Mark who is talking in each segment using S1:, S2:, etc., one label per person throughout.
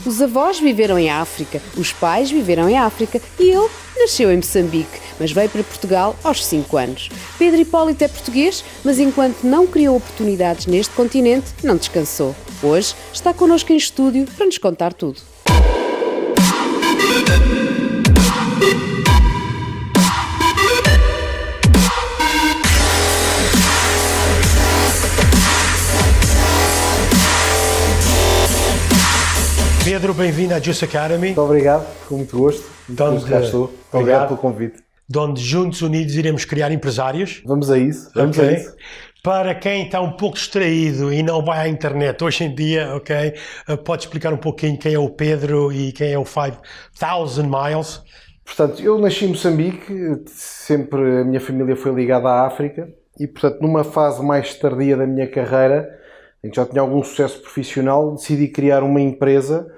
S1: Os avós viveram em África, os pais viveram em África e ele nasceu em Moçambique, mas veio para Portugal aos 5 anos. Pedro Hipólito é português, mas enquanto não criou oportunidades neste continente, não descansou. Hoje está connosco em estúdio para nos contar tudo.
S2: Pedro, bem-vindo à Juice Academy.
S3: Muito obrigado, com muito gosto. Cá estou. Obrigado pelo convite.
S2: De onde, juntos, unidos, iremos criar empresários.
S3: Vamos a isso, vamos a isso.
S2: Para quem está um pouco distraído e não vai à internet hoje em dia, pode explicar um pouquinho quem é o Pedro e quem é o 5000 Miles?
S3: Portanto, eu nasci em Moçambique, sempre a minha família foi ligada à África e, portanto, numa fase mais tardia da minha carreira, em que já tinha algum sucesso profissional, decidi criar uma empresa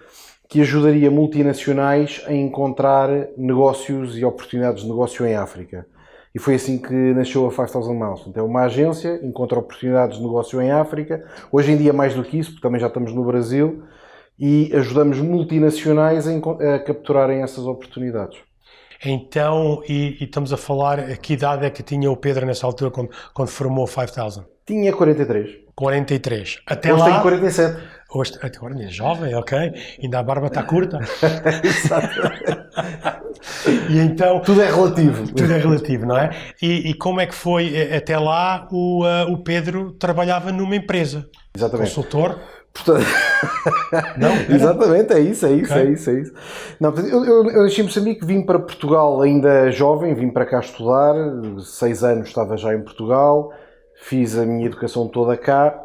S3: que ajudaria multinacionais a encontrar negócios e oportunidades de negócio em África. E foi assim que nasceu a 5000 Miles. Então, é uma agência, encontra oportunidades de negócio em África. Hoje em dia mais do que isso, porque também já estamos no Brasil, e ajudamos multinacionais a capturarem essas oportunidades.
S2: Então, e estamos a falar, a que idade é que tinha o Pedro nessa altura quando formou 5000?
S3: Tinha 43.
S2: 43. Até
S3: hoje
S2: lá...
S3: tenho 47.
S2: Hoje, agora é jovem, ok? Ainda a barba está curta.
S3: Exato.
S2: E então...
S3: Tudo é relativo.
S2: Tudo é relativo, não é? E como é que foi até lá? O Pedro trabalhava numa empresa.
S3: Exatamente.
S2: Consultor.
S3: Portanto...
S2: Não?
S3: Exatamente, é isso. Não, eu nasci em Moçambique, vim para Portugal ainda jovem, vim para cá estudar, 6 anos estava já em Portugal, fiz a minha educação toda cá,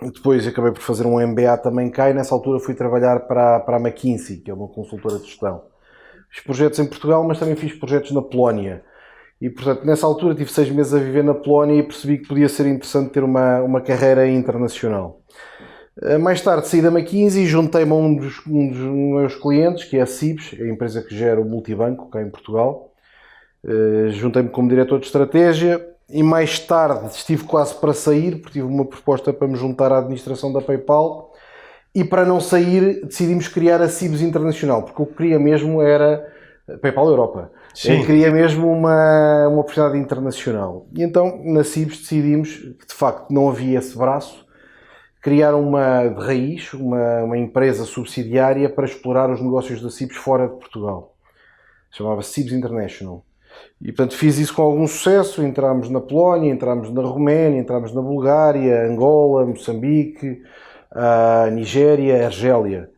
S3: depois acabei por fazer um MBA também cá e nessa altura fui trabalhar para a McKinsey, que é uma consultora de gestão. Fiz projetos em Portugal, mas também fiz projetos na Polónia. E, portanto, nessa altura tive 6 meses a viver na Polónia e percebi que podia ser interessante ter uma carreira internacional. Mais tarde saí da McKinsey e juntei-me a um dos meus clientes, que é a Cibes, a empresa que gera o multibanco cá em Portugal. Juntei-me como diretor de estratégia e mais tarde estive quase para sair, porque tive uma proposta para me juntar à administração da PayPal e para não sair decidimos criar a Cibes Internacional, porque o que queria mesmo era PayPal Europa.
S2: Sim.
S3: Eu queria mesmo uma oportunidade internacional. E então na Cibes decidimos que de facto não havia esse braço, criar de raiz uma empresa subsidiária para explorar os negócios da Cibes fora de Portugal. Chamava-se Cibes International. E, portanto, fiz isso com algum sucesso. Entramos na Polónia, entramos na Roménia, entramos na Bulgária, Angola, Moçambique, Nigéria, Argélia.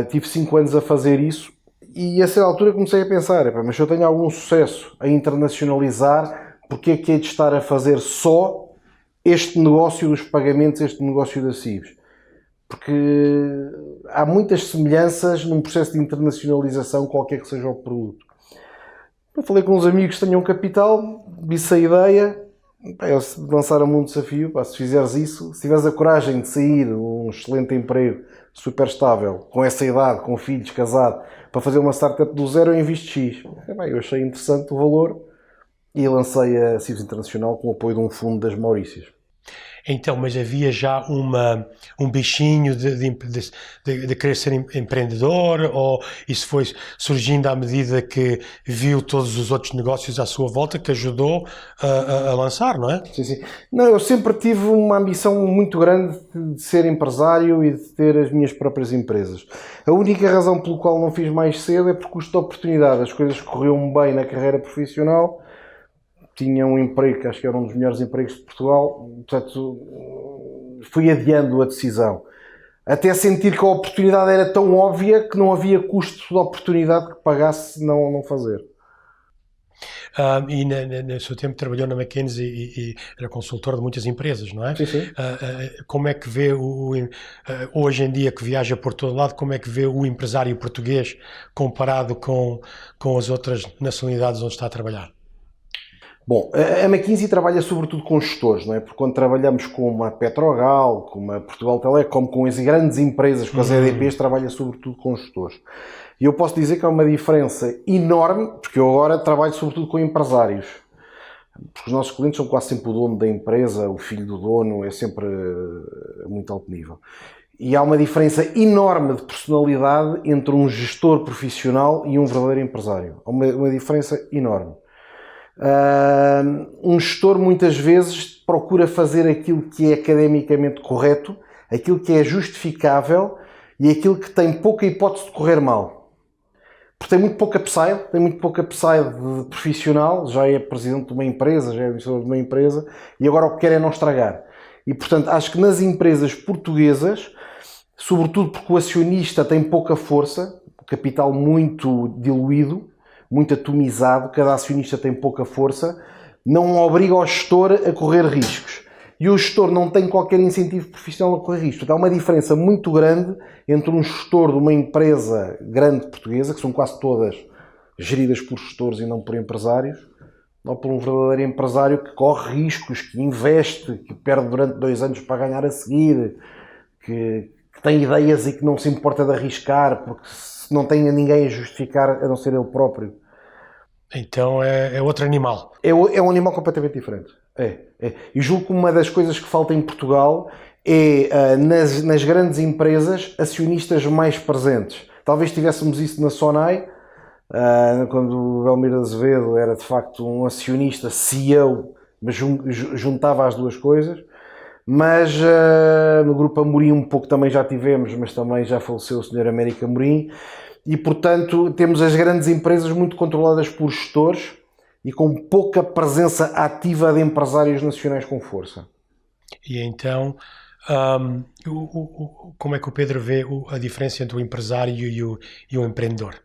S3: Tive 5 anos a fazer isso e a certa altura comecei a pensar, mas se eu tenho algum sucesso a internacionalizar, porque é que hei de estar a fazer só este negócio dos pagamentos, este negócio da Cibes? Porque há muitas semelhanças num processo de internacionalização, qualquer que seja o produto. Eu falei com uns amigos que tenham capital, disse a ideia, eles lançaram-me um desafio, se fizeres isso, se tiveres a coragem de sair um excelente emprego, super estável, com essa idade, com filhos, casado, para fazer uma startup do zero, eu invisto X. Eu achei interessante o valor e lancei a Cibes Internacional com o apoio de um fundo das Maurícias.
S2: Então, mas havia já um bichinho de querer ser empreendedor, ou isso foi surgindo à medida que viu todos os outros negócios à sua volta que ajudou a lançar, não é?
S3: Sim. Não, eu sempre tive uma ambição muito grande de ser empresário e de ter as minhas próprias empresas. A única razão pelo qual não fiz mais cedo é por custo de oportunidade. As coisas corriam bem na carreira profissional, tinha um emprego que acho que era um dos melhores empregos de Portugal, portanto fui adiando a decisão. Até sentir que a oportunidade era tão óbvia que não havia custo de oportunidade que pagasse não fazer.
S2: E no seu tempo trabalhou na McKinsey e era consultor de muitas empresas, não é?
S3: Sim.
S2: Como é que vê, hoje em dia que viaja por todo lado, como é que vê o empresário português comparado com as outras nacionalidades onde está a trabalhar?
S3: Bom, a McKinsey trabalha sobretudo com gestores, não é? Porque quando trabalhamos com uma Petrogal, com uma Portugal Telecom, com as grandes empresas, com as EDPs, trabalha sobretudo com gestores. E eu posso dizer que há uma diferença enorme, porque eu agora trabalho sobretudo com empresários. Porque os nossos clientes são quase sempre o dono da empresa, o filho do dono, é sempre muito alto nível. E há uma diferença enorme de personalidade entre um gestor profissional e um verdadeiro empresário. Há uma diferença enorme. Um gestor muitas vezes procura fazer aquilo que é academicamente correto, aquilo que é justificável e aquilo que tem pouca hipótese de correr mal. Porque tem muito pouca upside de profissional, já é presidente de uma empresa, já é administrador de uma empresa e agora o que quer é não estragar. E portanto acho que nas empresas portuguesas, sobretudo porque o acionista tem pouca força, o capital muito diluído, muito atomizado, cada acionista tem pouca força, não obriga o gestor a correr riscos. E o gestor não tem qualquer incentivo profissional a correr riscos. Portanto, há uma diferença muito grande entre um gestor de uma empresa grande portuguesa, que são quase todas geridas por gestores e não por empresários, ou por um verdadeiro empresário que corre riscos, que investe, que perde durante 2 anos para ganhar a seguir, que tem ideias e que não se importa de arriscar, porque se não tem ninguém a justificar, a não ser ele próprio.
S2: Então é outro animal.
S3: É um animal completamente diferente. E julgo que uma das coisas que falta em Portugal é, nas grandes empresas, acionistas mais presentes. Talvez tivéssemos isso na Sonai, quando o Belmiro Azevedo era de facto um acionista CEO, mas juntava as duas coisas. Mas no Grupo Amorim um pouco também já tivemos, mas também já faleceu o Sr. Américo Amorim. E, portanto, temos as grandes empresas muito controladas por gestores e com pouca presença ativa de empresários nacionais com força.
S2: E então, como é que o Pedro vê a diferença entre o empresário e o empreendedor?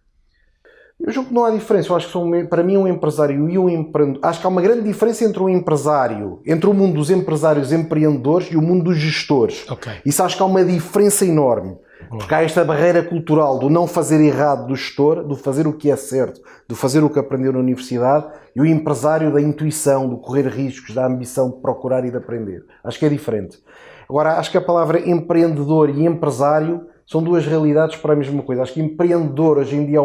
S3: Eu julgo que não há diferença. Eu acho que para mim um empresário e um empreendedor... Acho que há uma grande diferença entre um empresário, entre o mundo dos empresários empreendedores e o mundo dos gestores.
S2: Okay.
S3: Isso acho que há uma diferença enorme. Porque há esta barreira cultural do não fazer errado do gestor, do fazer o que é certo, do fazer o que aprendeu na universidade, e o empresário da intuição, do correr riscos, da ambição de procurar e de aprender. Acho que é diferente. Agora, acho que a palavra empreendedor e empresário são duas realidades para a mesma coisa. Acho que empreendedor hoje em dia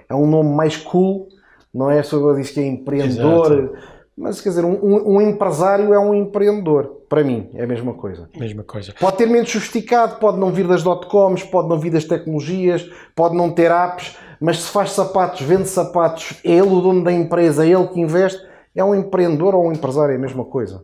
S3: é um nome mais cool, não é só eu disse que é empreendedor... Exato. Mas, quer dizer, um empresário é um empreendedor. Para mim, é a mesma coisa.
S2: Mesma coisa.
S3: Pode ter menos sofisticado, pode não vir das dot-coms, pode não vir das tecnologias, pode não ter apps, mas se faz sapatos, vende sapatos, é ele o dono da empresa, é ele que investe, é um empreendedor ou um empresário, é a mesma coisa.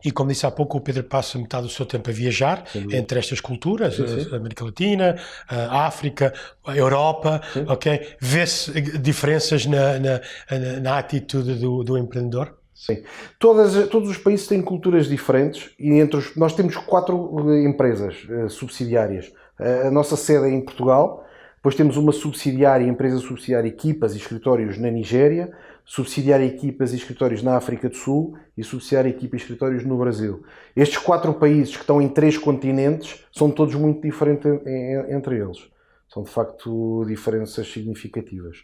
S2: E como disse há pouco, o Pedro passa metade do seu tempo a viajar entre estas culturas, sim. A América Latina, a África, a Europa, ok? Vê-se diferenças na atitude do empreendedor?
S3: Sim. Todos os países têm culturas diferentes e nós temos 4 empresas subsidiárias. A nossa sede é em Portugal, depois temos uma empresa subsidiária, equipas e escritórios na Nigéria, subsidiária, equipas e escritórios na África do Sul e subsidiária, equipa e escritórios no Brasil. Estes 4 países que estão em 3 continentes são todos muito diferentes entre eles. São de facto diferenças significativas.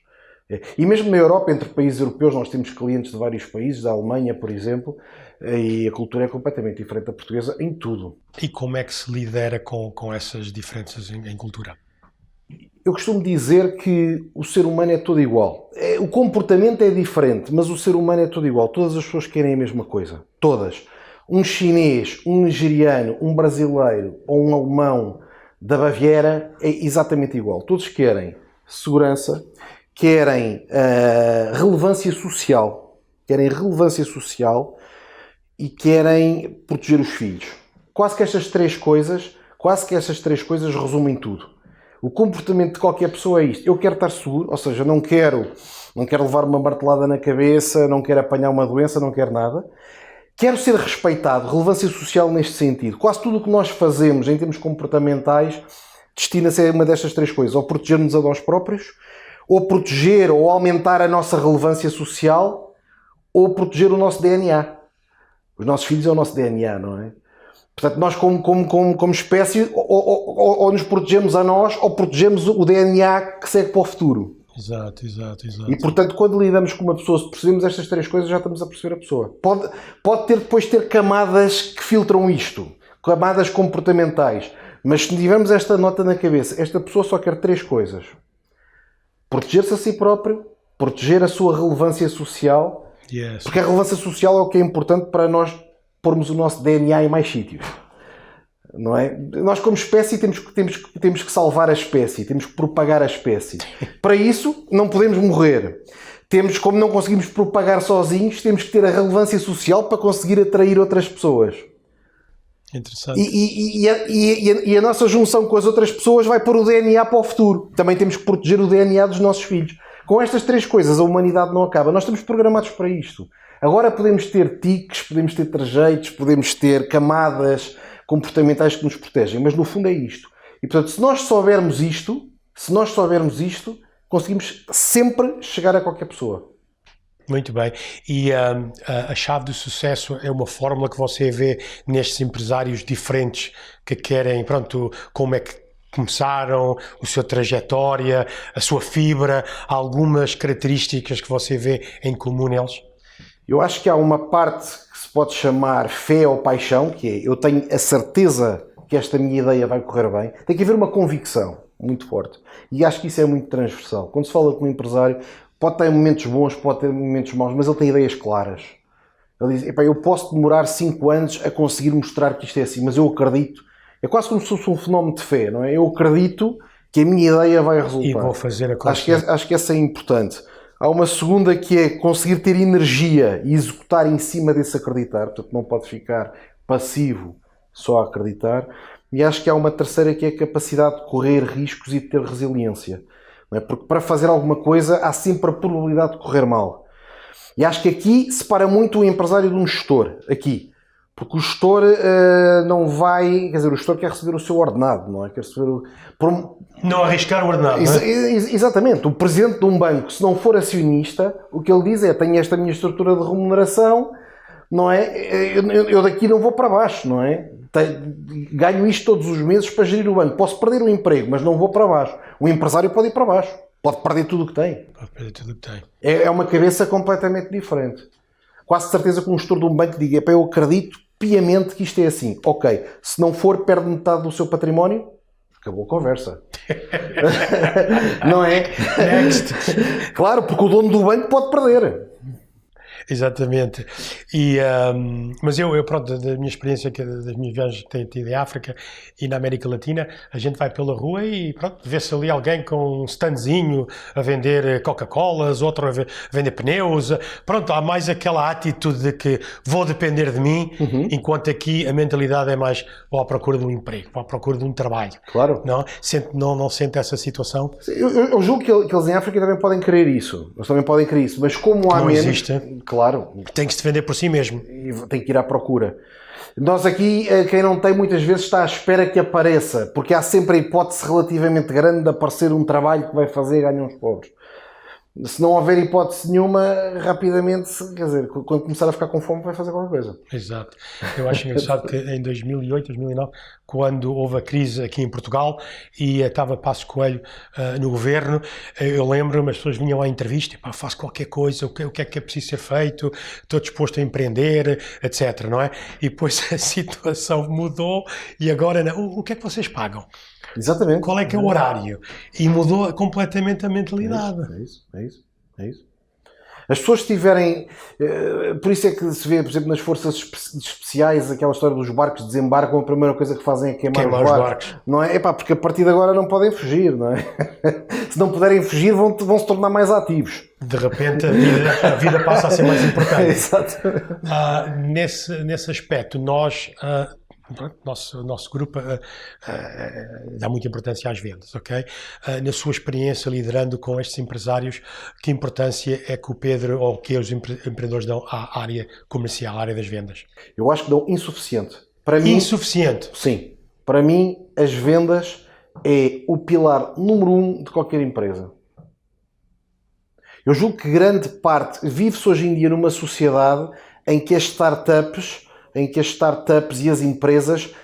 S3: E mesmo na Europa, entre países europeus, nós temos clientes de vários países, da Alemanha, por exemplo, e a cultura é completamente diferente da portuguesa em tudo.
S2: E como é que se lidera com essas diferenças em cultura?
S3: Eu costumo dizer que o ser humano é todo igual. O comportamento é diferente, mas o ser humano é todo igual. Todas as pessoas querem a mesma coisa. Todas. Um chinês, um nigeriano, um brasileiro ou um alemão da Baviera é exatamente igual. Todos querem segurança, querem relevância social, e querem proteger os filhos. Quase que estas três coisas resumem tudo. O comportamento de qualquer pessoa é isto. Eu quero estar seguro, ou seja, não quero levar uma martelada na cabeça, não quero apanhar uma doença, não quero nada. Quero ser respeitado, relevância social neste sentido. Quase tudo o que nós fazemos em termos comportamentais destina-se a uma destas três coisas. Ou proteger-nos a nós próprios, ou proteger ou aumentar a nossa relevância social, ou proteger o nosso DNA. Os nossos filhos é o nosso DNA, não é? Portanto, nós como espécie ou nos protegemos a nós ou protegemos o DNA que segue para o futuro.
S2: Exato.
S3: E, portanto, quando lidamos com uma pessoa, se percebemos estas três coisas, já estamos a perceber a pessoa. Pode depois ter camadas que filtram isto, camadas comportamentais. Mas se tivermos esta nota na cabeça, esta pessoa só quer três coisas. Proteger-se a si próprio, proteger a sua relevância social,
S2: yes.
S3: Porque a relevância social é o que é importante para nós pormos o nosso DNA em mais sítios. não é? Nós, como espécie, temos que salvar a espécie, temos que propagar a espécie. Para isso, não podemos morrer. Como não conseguimos propagar sozinhos, temos que ter a relevância social para conseguir atrair outras pessoas.
S2: Interessante.
S3: E a nossa junção com as outras pessoas vai pôr o DNA para o futuro. Também temos que proteger o DNA dos nossos filhos. Com estas três coisas, a humanidade não acaba. Nós estamos programados para isto. Agora podemos ter tiques, podemos ter trejeitos, podemos ter camadas comportamentais que nos protegem, mas no fundo é isto. E portanto, se nós soubermos isto, conseguimos sempre chegar a qualquer pessoa.
S2: Muito bem. E a chave do sucesso é uma fórmula que você vê nestes empresários diferentes que querem, pronto, como é que começaram, a sua trajetória, a sua fibra, algumas características que você vê em comum neles?
S3: Eu acho que há uma parte que se pode chamar fé ou paixão, que é, eu tenho a certeza que esta minha ideia vai correr bem. Tem que haver uma convicção muito forte. E acho que isso é muito transversal. Quando se fala com um empresário, pode ter momentos bons, pode ter momentos maus, mas ele tem ideias claras. Ele diz, eu posso demorar 5 anos a conseguir mostrar que isto é assim, mas eu acredito. É quase como se fosse um fenómeno de fé, não é? Eu acredito que a minha ideia vai resultar.
S2: E vou fazer acontecer.
S3: Acho que essa é importante. Há uma segunda que é conseguir ter energia e executar em cima desse acreditar. Portanto, não pode ficar passivo só a acreditar. E acho que há uma terceira que é a capacidade de correr riscos e de ter resiliência. Não é? Porque para fazer alguma coisa há sempre a probabilidade de correr mal. E acho que aqui separa muito o empresário de um gestor. Aqui. Porque o gestor não vai... Quer dizer, o gestor quer receber o seu ordenado, não é? Quer receber
S2: Não arriscar o ordenado, não é?
S3: Exatamente. O presidente de um banco, se não for acionista, o que ele diz é, tenho esta minha estrutura de remuneração, não é? Eu daqui não vou para baixo, não é? Ganho isto todos os meses para gerir o banco. Posso perder o emprego, mas não vou para baixo. O empresário pode ir para baixo. Pode perder tudo o que tem.
S2: Pode perder tudo o que tem.
S3: É uma cabeça completamente diferente. Quase certeza que um gestor de um banco diga, eu acredito piamente que isto é assim. Ok, se não for, perde metade do seu património, acabou a conversa. Não é?
S2: Next.
S3: Claro, porque o dono do banco pode perder.
S2: Exatamente. Mas eu, pronto, da minha experiência, das minhas viagens que tenho tido em África e na América Latina, a gente vai pela rua e pronto, vê-se ali alguém com um standzinho a vender Coca-Colas, outro a vender pneus. Pronto, há mais aquela atitude de que vou depender de mim, enquanto aqui a mentalidade é mais vou à procura de um emprego, vou à procura de um trabalho.
S3: Claro.
S2: Não sente essa situação?
S3: Eu julgo que eles em África também podem querer isso. Eles também podem querer isso. Mas como há
S2: não
S3: menos...
S2: existe.
S3: Claro.
S2: Tem que se defender por si mesmo.
S3: E tem que ir à procura. Nós aqui, quem não tem, muitas vezes está à espera que apareça, porque há sempre a hipótese relativamente grande de aparecer um trabalho que vai fazer ganhar uns pobres. Se não houver hipótese nenhuma, rapidamente, quer dizer, quando começar a ficar com fome, vai fazer qualquer coisa.
S2: Exato. Eu acho engraçado que em 2008, 2009, quando houve a crise aqui em Portugal e estava Passos Coelho no governo, eu lembro-me, as pessoas vinham à entrevista, faço qualquer coisa, o que é preciso ser feito, estou disposto a empreender, etc. Não é? E depois a situação mudou e agora, o que é que vocês pagam?
S3: Exatamente.
S2: Qual é que é o horário? E mudou completamente a mentalidade.
S3: É isso. As pessoas estiverem... Por isso é que se vê, por exemplo, nas forças especiais, aquela história dos barcos desembarcam, a primeira coisa que fazem é queimar os barcos. Não é? Porque a partir de agora não podem fugir, não é? Se não puderem fugir, vão se tornar mais ativos.
S2: De repente a vida passa a ser mais importante.
S3: Exatamente.
S2: Nesse aspecto, nós... Nosso grupo dá muita importância às vendas, ok? Na sua experiência liderando com estes empresários, que importância é que o Pedro ou que os empreendedores dão à área comercial, à área das vendas?
S3: Eu acho que dão insuficiente. Para mim,
S2: insuficiente?
S3: Sim. Para mim, as vendas é o pilar número 1 de qualquer empresa. Eu julgo que grande parte vive-se hoje em dia numa sociedade em que as startups e as empresas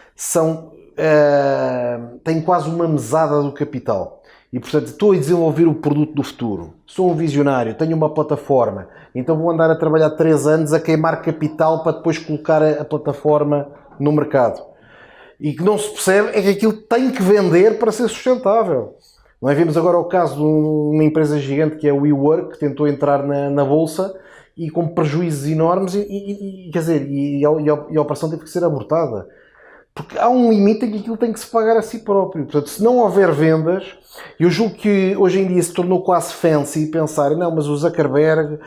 S3: têm quase uma mesada do capital. E, portanto, estou a desenvolver o produto do futuro. Sou um visionário, tenho uma plataforma, então vou andar a trabalhar 3 anos a queimar capital para depois colocar a plataforma no mercado. E que não se percebe é que aquilo tem que vender para ser sustentável. Nós vemos agora o caso de uma empresa gigante que é o WeWork, que tentou entrar na Bolsa e com prejuízos enormes e a operação teve que ser abortada. Porque há um limite em que aquilo tem que se pagar a si próprio. Portanto, se não houver vendas, eu julgo que hoje em dia se tornou quase fancy pensar, não, mas o Zuckerberg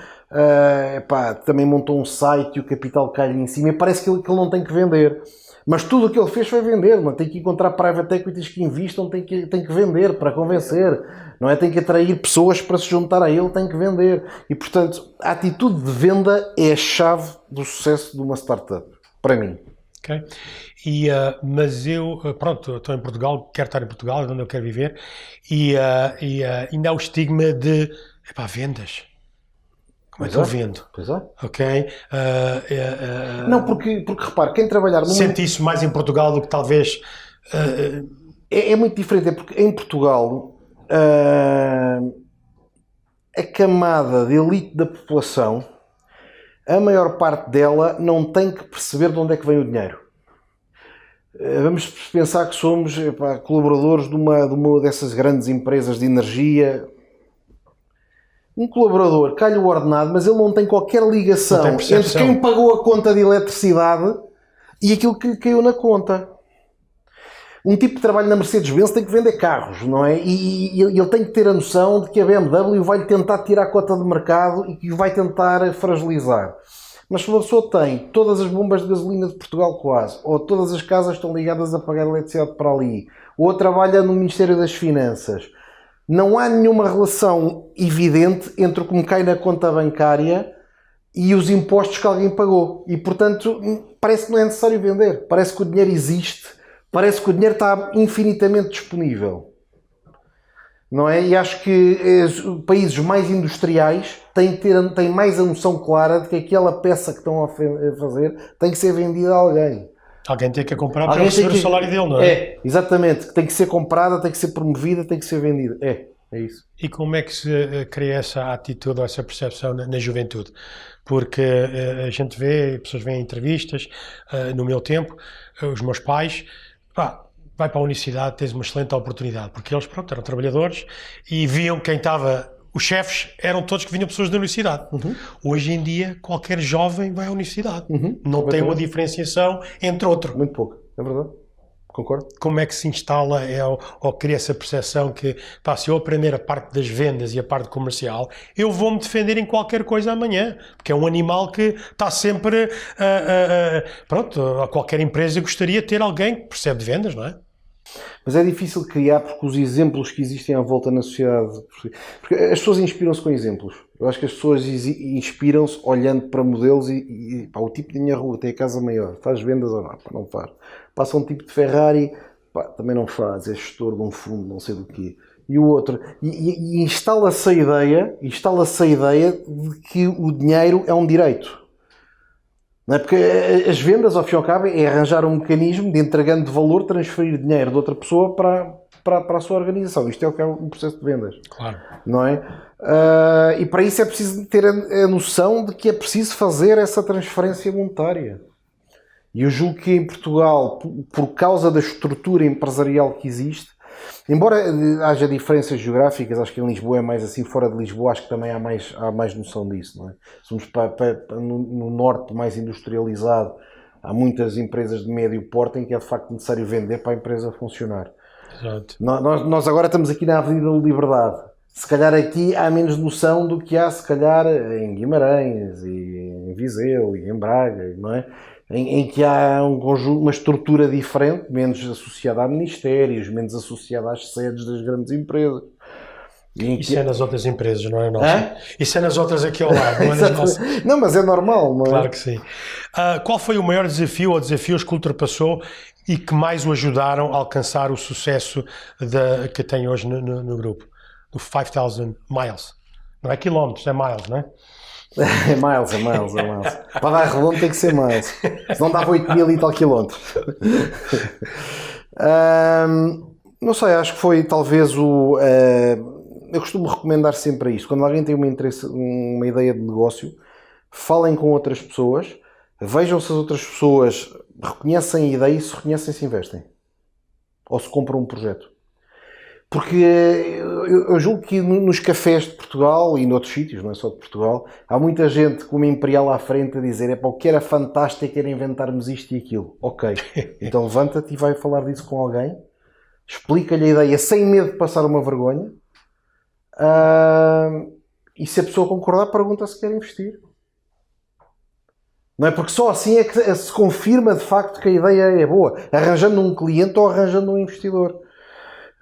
S3: também montou um site e o capital cai-lhe em cima e parece que ele não tem que vender. Mas tudo o que ele fez foi vender, não tem que encontrar private equities que investam, tem que vender para convencer, não é? Tem que atrair pessoas para se juntar a ele, tem que vender. E, portanto, a atitude de venda é a chave do sucesso de uma startup, para mim.
S2: Ok. Mas eu, pronto, estou em Portugal, quero estar em Portugal, é onde eu quero viver, e ainda há o estigma de, vendas. Como é que eu vendo?
S3: Pois é.
S2: Ok.
S3: Não, porque repare, quem trabalhar...
S2: Sente isso mais em Portugal do que talvez...
S3: É muito diferente, é porque em Portugal a camada de elite da população, a maior parte dela não tem que perceber de onde é que vem o dinheiro. Vamos pensar que somos colaboradores de uma dessas grandes empresas de energia. Um colaborador cai-lhe o ordenado, mas ele não tem qualquer ligação entre quem pagou a conta de eletricidade e aquilo que lhe caiu na conta. Um tipo que trabalha na Mercedes-Benz tem que vender carros, não é? E ele tem que ter a noção de que a BMW vai-lhe tentar tirar a cota de mercado e que o vai tentar fragilizar. Mas se uma pessoa tem todas as bombas de gasolina de Portugal quase, ou todas as casas estão ligadas a pagar eletricidade para ali, ou trabalha no Ministério das Finanças, não há nenhuma relação evidente entre o que me cai na conta bancária e os impostos que alguém pagou. E, portanto, parece que não é necessário vender. Parece que o dinheiro existe. Parece que o dinheiro está infinitamente disponível. Não é? E acho que os países mais industriais têm mais a noção clara de que aquela peça que estão a fazer tem que ser vendida a alguém.
S2: Alguém tem que a comprar para receber o salário dele, não é?
S3: É, exatamente. Tem que ser comprada, tem que ser promovida, tem que ser vendida. É isso.
S2: E como é que se cria essa atitude ou essa percepção na juventude? Porque a gente vê, pessoas veem entrevistas, no meu tempo, os meus pais, vai para a universidade, tens uma excelente oportunidade, porque eles, pronto, eram trabalhadores e viam quem estava... Os chefes eram todos que vinham pessoas da universidade. Uhum. Hoje em dia, qualquer jovem vai à universidade. Uhum. Não tem uma diferenciação entre outro.
S3: Muito pouco, é verdade. Concordo.
S2: Como é que se instala ou cria essa percepção que, se eu aprender a parte das vendas e a parte comercial, eu vou-me defender em qualquer coisa amanhã, porque é um animal que está sempre... a qualquer empresa gostaria de ter alguém que percebe de vendas, não é?
S3: Mas é difícil criar porque os exemplos que existem à volta na sociedade... Porque as pessoas inspiram-se com exemplos. Eu acho que as pessoas inspiram-se olhando para modelos o tipo de minha rua tem a casa maior. Faz vendas ou não? Não faz. Passa um tipo de Ferrari, também não faz. É gestor de um fundo, não sei do quê. E o outro... E instala-se a ideia de que o dinheiro é um direito. Não é? Porque as vendas, ao fim e ao cabo, é arranjar um mecanismo de, entregando valor, transferir dinheiro de outra pessoa para a sua organização. Isto é um processo de vendas.
S2: Claro.
S3: Não é? E para isso é preciso ter a noção de que é preciso fazer essa transferência monetária. E eu julgo que em Portugal, por causa da estrutura empresarial que existe, embora haja diferenças geográficas, acho que em Lisboa é mais assim, fora de Lisboa acho que também há mais noção disso, não é? Somos no norte mais industrializado, há muitas empresas de médio porte em que é de facto necessário vender para a empresa funcionar.
S2: Exato.
S3: Nós agora estamos aqui na Avenida da Liberdade. Se calhar aqui há menos noção do que há se calhar em Guimarães, e em Viseu, e em Braga, não é? Em que há uma estrutura diferente, menos associada a ministérios, menos associada às sedes das grandes empresas.
S2: Isso é nas outras empresas, não é nossa? Isso é nas outras aqui ao lado, não é nas nossas.
S3: Não, mas é normal, não é?
S2: Claro que sim. Qual foi o maior desafio ou desafios que ultrapassou e que mais o ajudaram a alcançar o sucesso que tem hoje no grupo? Do 5,000 miles. Não é quilómetros, é miles, não é?
S3: É miles. Para dar redondo tem que ser miles. Senão dava 8.000 e tal quilómetros. Não sei, acho que foi talvez eu costumo recomendar sempre isto. Quando alguém tem uma ideia de negócio, falem com outras pessoas, vejam se as outras pessoas reconhecem a ideia e se reconhecem se investem. Ou se compram um projeto. Porque eu julgo que nos cafés de Portugal e noutros sítios, não é só de Portugal, há muita gente com uma imperial à frente a dizer o que era fantástico era inventarmos isto e aquilo. Ok, então levanta-te e vai falar disso com alguém, explica-lhe a ideia sem medo de passar uma vergonha, e se a pessoa concordar, pergunta se quer investir. Não é? Porque só assim é que se confirma de facto que a ideia é boa, arranjando um cliente ou arranjando um investidor.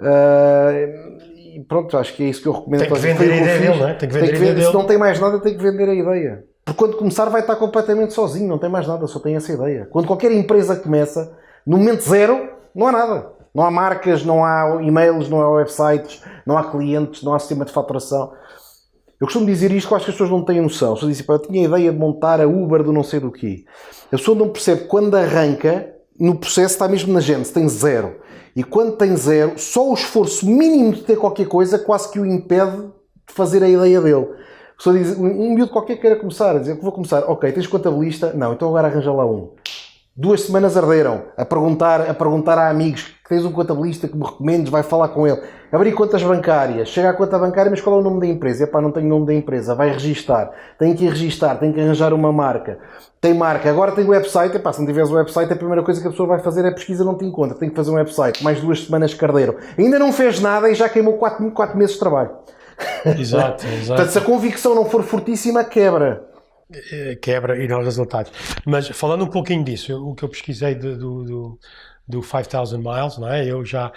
S3: E pronto, acho que é isso que eu recomendo.
S2: Tem que vender a ideia dele, não é? Tem que vender a ideia dele.
S3: Se não tem mais nada, tem que vender a ideia. Porque quando começar vai estar completamente sozinho, não tem mais nada, só tem essa ideia. Quando qualquer empresa começa, no momento zero, não há nada. Não há marcas, não há e-mails, não há websites, não há clientes, não há sistema de faturação. Eu costumo dizer isto, que eu acho que as pessoas não têm noção. Se eu disse, eu tinha a ideia de montar a Uber do não sei do quê. A pessoa não percebe que quando arranca, no processo está mesmo na gênese, tem zero. E quando tem zero, só o esforço mínimo de ter qualquer coisa quase que o impede de fazer a ideia dele. A pessoa diz, um miúdo qualquer queira começar, a dizer que vou começar, ok, tens contabilista? Não, então agora arranja lá um. 2 semanas arderam a perguntar a amigos que tens um contabilista que me recomendes, vai falar com ele. Abrir contas bancárias, chega à conta bancária, mas qual é o nome da empresa? Epá, não tenho nome da empresa, vai registar, tem que arranjar uma marca. Tem marca, agora tem website, epá, se não tiveres o website, a primeira coisa que a pessoa vai fazer é pesquisa, não te encontra, tem que fazer um website, mais 2 semanas cardeiro. Ainda não fez nada e já queimou 4 meses de trabalho.
S2: Exato.
S3: Portanto, se a convicção não for fortíssima, quebra
S2: e não resultados. Mas falando um pouquinho disso, o que eu pesquisei do 5,000 miles, não é? Eu já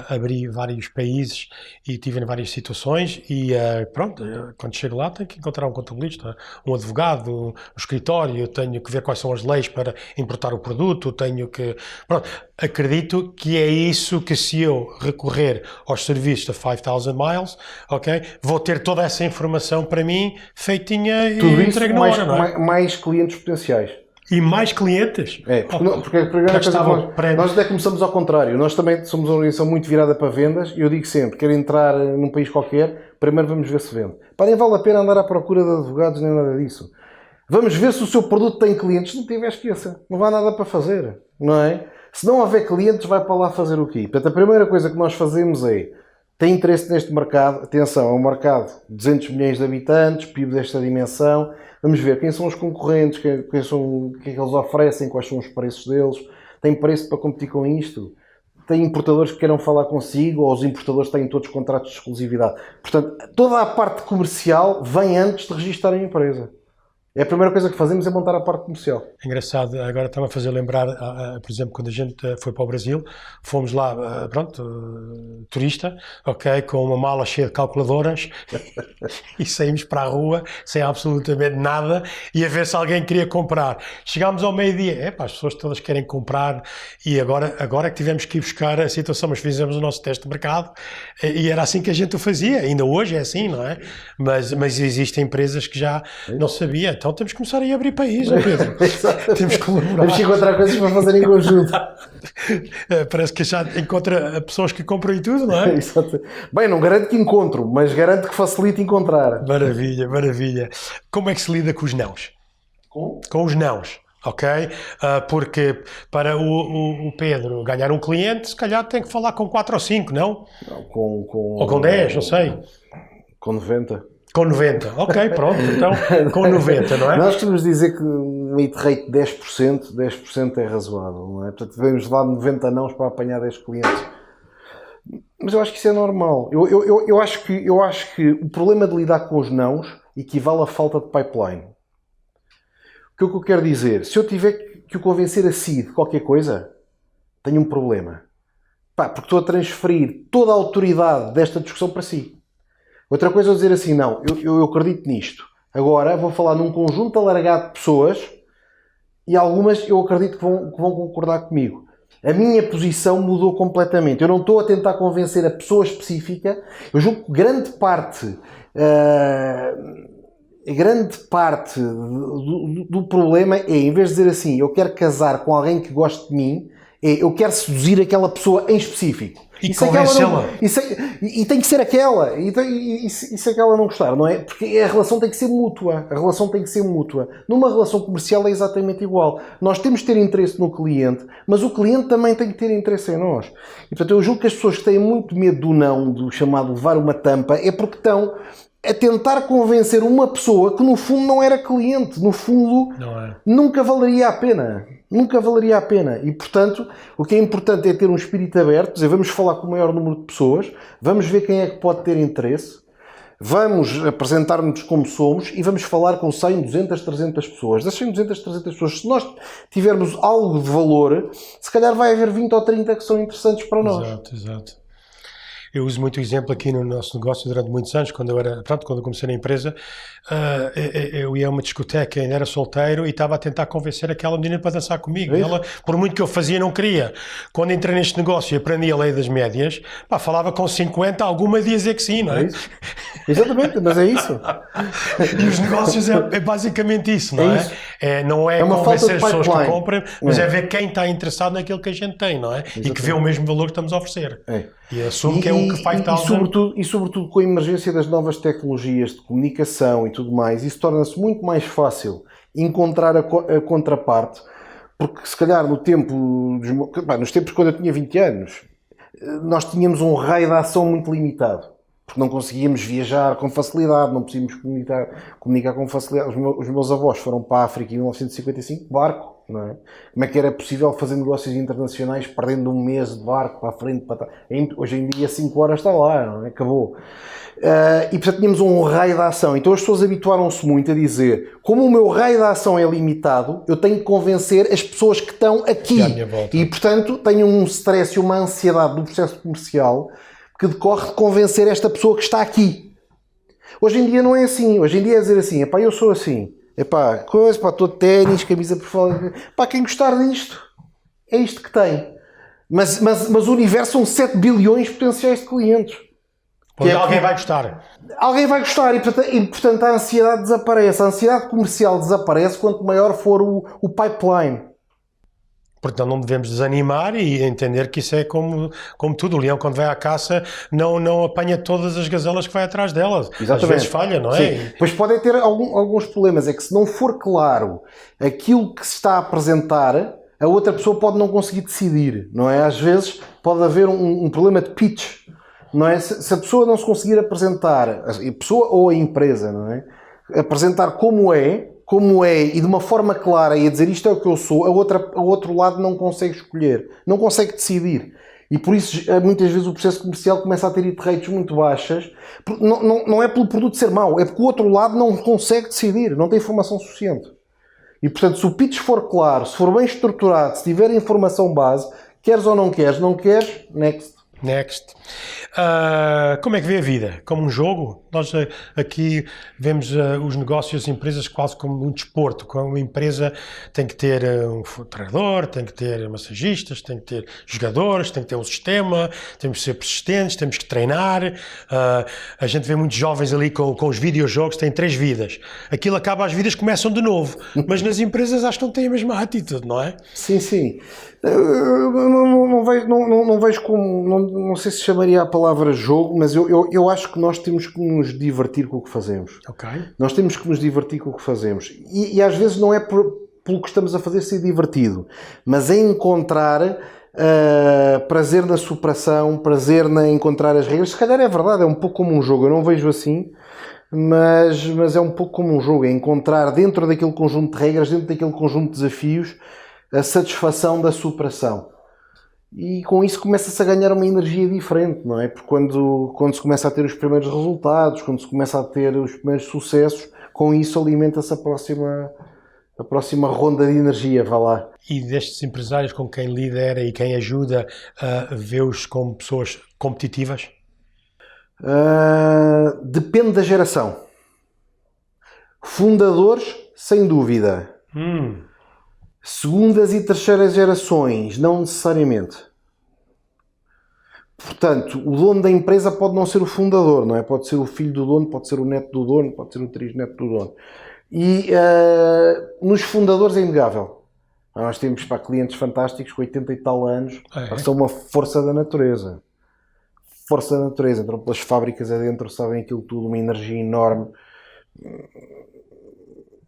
S2: abri vários países e estive em várias situações e pronto, quando chego lá tenho que encontrar um contabilista, um advogado, um escritório, tenho que ver quais são as leis para importar o produto, tenho que... Pronto, acredito que é isso que se eu recorrer aos serviços da 5,000 miles, ok, vou ter toda essa informação para mim feitinha e entregue na hora, não é?
S3: Mais clientes potenciais.
S2: E mais clientes?
S3: Porque a primeira coisa nós até começamos ao contrário. Nós também somos uma organização muito virada para vendas e eu digo sempre, quero entrar num país qualquer, primeiro vamos ver se vende. Nem vale a pena andar à procura de advogados nem nada disso. Vamos ver se o seu produto tem clientes. Se não tiver, esqueça. Não há nada para fazer, não é? Se não houver clientes, vai para lá fazer o quê? Portanto, a primeira coisa que nós fazemos é, tem interesse neste mercado, atenção, é um mercado de 200 milhões de habitantes, PIB desta dimensão. Vamos ver quem são os concorrentes, o que é que eles oferecem, quais são os preços deles. Tem preço para competir com isto? Tem importadores que queiram falar consigo ou os importadores têm todos contratos de exclusividade? Portanto, toda a parte comercial vem antes de registar a empresa. É a primeira coisa que fazemos é montar a parte comercial.
S2: Engraçado, agora está-me a fazer lembrar, por exemplo, quando a gente foi para o Brasil, fomos lá, turista, ok, com uma mala cheia de calculadoras e saímos para a rua sem absolutamente nada e a ver se alguém queria comprar. Chegámos ao meio-dia, as pessoas todas querem comprar e agora é que tivemos que ir buscar a situação, mas fizemos o nosso teste de mercado e era assim que a gente o fazia, ainda hoje é assim, não é? Mas existem empresas que já não sabiam. Então temos que começar a ir abrir país, não Pedro? Temos que colaborar.
S3: Temos que encontrar coisas para fazer em conjunto.
S2: Parece que já encontra pessoas que compram e tudo, não é?
S3: Exato. Bem, não garanto que encontro, mas garanto que facilite encontrar.
S2: Maravilha, maravilha. Como é que se lida com os nãos? Com os nãos, ok? Porque para o Pedro ganhar um cliente, se calhar tem que falar com 4 ou 5, não? Ou com 10, não sei.
S3: Com 90.
S2: Com 90, ok, pronto, então com 90, não é?
S3: Nós podemos dizer que um hit rate de 10% é razoável, não é? Portanto, devemos lá 90 nãos para apanhar 10 clientes. Mas eu acho que isso é normal. Eu acho que o problema de lidar com os nãos equivale à falta de pipeline. O que eu quero dizer? Se eu tiver que o convencer a si de qualquer coisa, tenho um problema. Porque estou a transferir toda a autoridade desta discussão para si. Outra coisa é dizer assim, não, eu acredito nisto. Agora vou falar num conjunto alargado de pessoas e algumas eu acredito que vão concordar comigo. A minha posição mudou completamente. Eu não estou a tentar convencer a pessoa específica. Eu julgo que grande parte do problema é, em vez de dizer assim, eu quero casar com alguém que goste de mim, eu quero seduzir aquela pessoa em específico.
S2: E
S3: se aquela
S2: convencê-la.
S3: e tem que ser aquela. E se aquela não gostar, não é? Porque a relação tem que ser mútua. A relação tem que ser mútua. Numa relação comercial é exatamente igual. Nós temos que ter interesse no cliente, mas o cliente também tem que ter interesse em nós. E portanto eu julgo que as pessoas que têm muito medo do não, do chamado levar uma tampa, é porque estão a tentar convencer uma pessoa que no fundo não era cliente. No fundo nunca valeria a pena. Nunca valeria a pena. E, portanto, o que é importante é ter um espírito aberto, dizer, vamos falar com o maior número de pessoas, vamos ver quem é que pode ter interesse, vamos apresentar-nos como somos e vamos falar com 100, 200, 300 pessoas. Das 100, 200, 300 pessoas, se nós tivermos algo de valor, se calhar vai haver 20 ou 30 que são interessantes para nós.
S2: Exato. Eu uso muito o exemplo aqui no nosso negócio durante muitos anos, quando eu comecei na empresa, eu ia a uma discoteca, ainda era solteiro e estava a tentar convencer aquela menina para dançar comigo. E ela, por muito que eu fazia, não queria. Quando entrei neste negócio e aprendi a lei das médias, falava com 50, alguma dia dizer que sim, não é?
S3: Exatamente, mas é isso.
S2: E os negócios é basicamente isso, não é? Não é convencer as pessoas que compram, mas é ver quem está interessado naquilo que a gente tem, não é? Exatamente. E que vê o mesmo valor que estamos a oferecer. E assume que é o que faz tal.
S3: E sobretudo com a emergência das novas tecnologias de comunicação e tudo mais, isso torna-se muito mais fácil encontrar a contraparte, porque se calhar nos tempos quando eu tinha 20 anos, nós tínhamos um raio de ação muito limitado. Porque não conseguíamos viajar com facilidade, não podíamos comunicar com facilidade. Os meus avós foram para a África em 1955 de barco, não é? Como é que era possível fazer negócios internacionais perdendo um mês de barco para a frente, para trás? Hoje em dia 5 horas está lá, não é? Acabou. E portanto tínhamos um raio de ação. Então as pessoas habituaram-se muito a dizer, como o meu raio de ação é limitado, eu tenho que convencer as pessoas que estão aqui. E portanto tenho um stress e uma ansiedade do processo comercial que decorre de convencer esta pessoa que está aqui. Hoje em dia não é assim. Hoje em dia é dizer assim, eu sou assim. Estou de ténis, camisa por fora. Quem gostar disto, é isto que tem. Mas o universo são 7 bilhões de potenciais de clientes.
S2: Alguém vai gostar.
S3: Alguém vai gostar e portanto a ansiedade desaparece. A ansiedade comercial desaparece quanto maior for o pipeline.
S2: Portanto, não devemos desanimar e entender que isso é como tudo. O leão, quando vai à caça, não apanha todas as gazelas que vai atrás delas. Exatamente. Às vezes falha, não é?
S3: Sim. Pois podem ter alguns problemas. É que se não for claro aquilo que se está a apresentar, a outra pessoa pode não conseguir decidir, não é? Às vezes pode haver um problema de pitch, não é? Se a pessoa não se conseguir apresentar, a pessoa ou a empresa, não é? Apresentar como é e de uma forma clara e a dizer isto é o que eu sou, o outro lado não consegue escolher, não consegue decidir. E por isso, muitas vezes, o processo comercial começa a ter hit rates muito baixas. Não é pelo produto ser mau, é porque o outro lado não consegue decidir, não tem informação suficiente. E, portanto, se o pitch for claro, se for bem estruturado, se tiver informação base, queres ou não queres, next.
S2: Como é que vê a vida? Como um jogo? Nós aqui vemos os negócios, as empresas quase como um desporto. Como uma empresa tem que ter um treinador, tem que ter massagistas, tem que ter jogadores, tem que ter um sistema, temos que ser persistentes, temos que treinar. A gente vê muitos jovens ali com os videojogos, têm 3 vidas. Aquilo acaba, as vidas começam de novo. Mas nas empresas acho que não têm a mesma atitude, não é?
S3: Sim. Não vejo como, não sei se chamaria a palavra jogo, mas eu acho que nós temos que nos divertir com o que fazemos.
S2: Okay.
S3: Nós temos que nos divertir com o que fazemos. E às vezes não é pelo que estamos a fazer ser divertido, mas é encontrar prazer na superação, prazer em encontrar as regras. Se calhar é verdade, é um pouco como um jogo, eu não vejo assim, mas é um pouco como um jogo, é encontrar dentro daquele conjunto de regras, dentro daquele conjunto de desafios, a satisfação da superação. E com isso começa-se a ganhar uma energia diferente, não é? Porque quando se começa a ter os primeiros resultados, quando se começa a ter os primeiros sucessos, com isso alimenta-se a próxima ronda de energia, vá lá.
S2: E destes empresários com quem lidera e quem ajuda, vê-os como pessoas competitivas?
S3: Depende da geração. Fundadores, sem dúvida. Segundas e terceiras gerações, não necessariamente. Portanto, o dono da empresa pode não ser o fundador, não é? Pode ser o filho do dono, pode ser o neto do dono, pode ser o trisneto do dono. E nos fundadores é inegável. Nós temos clientes fantásticos com 80 e tal anos, que são uma força da natureza. força da natureza, entram pelas fábricas adentro, sabem aquilo tudo, uma energia enorme.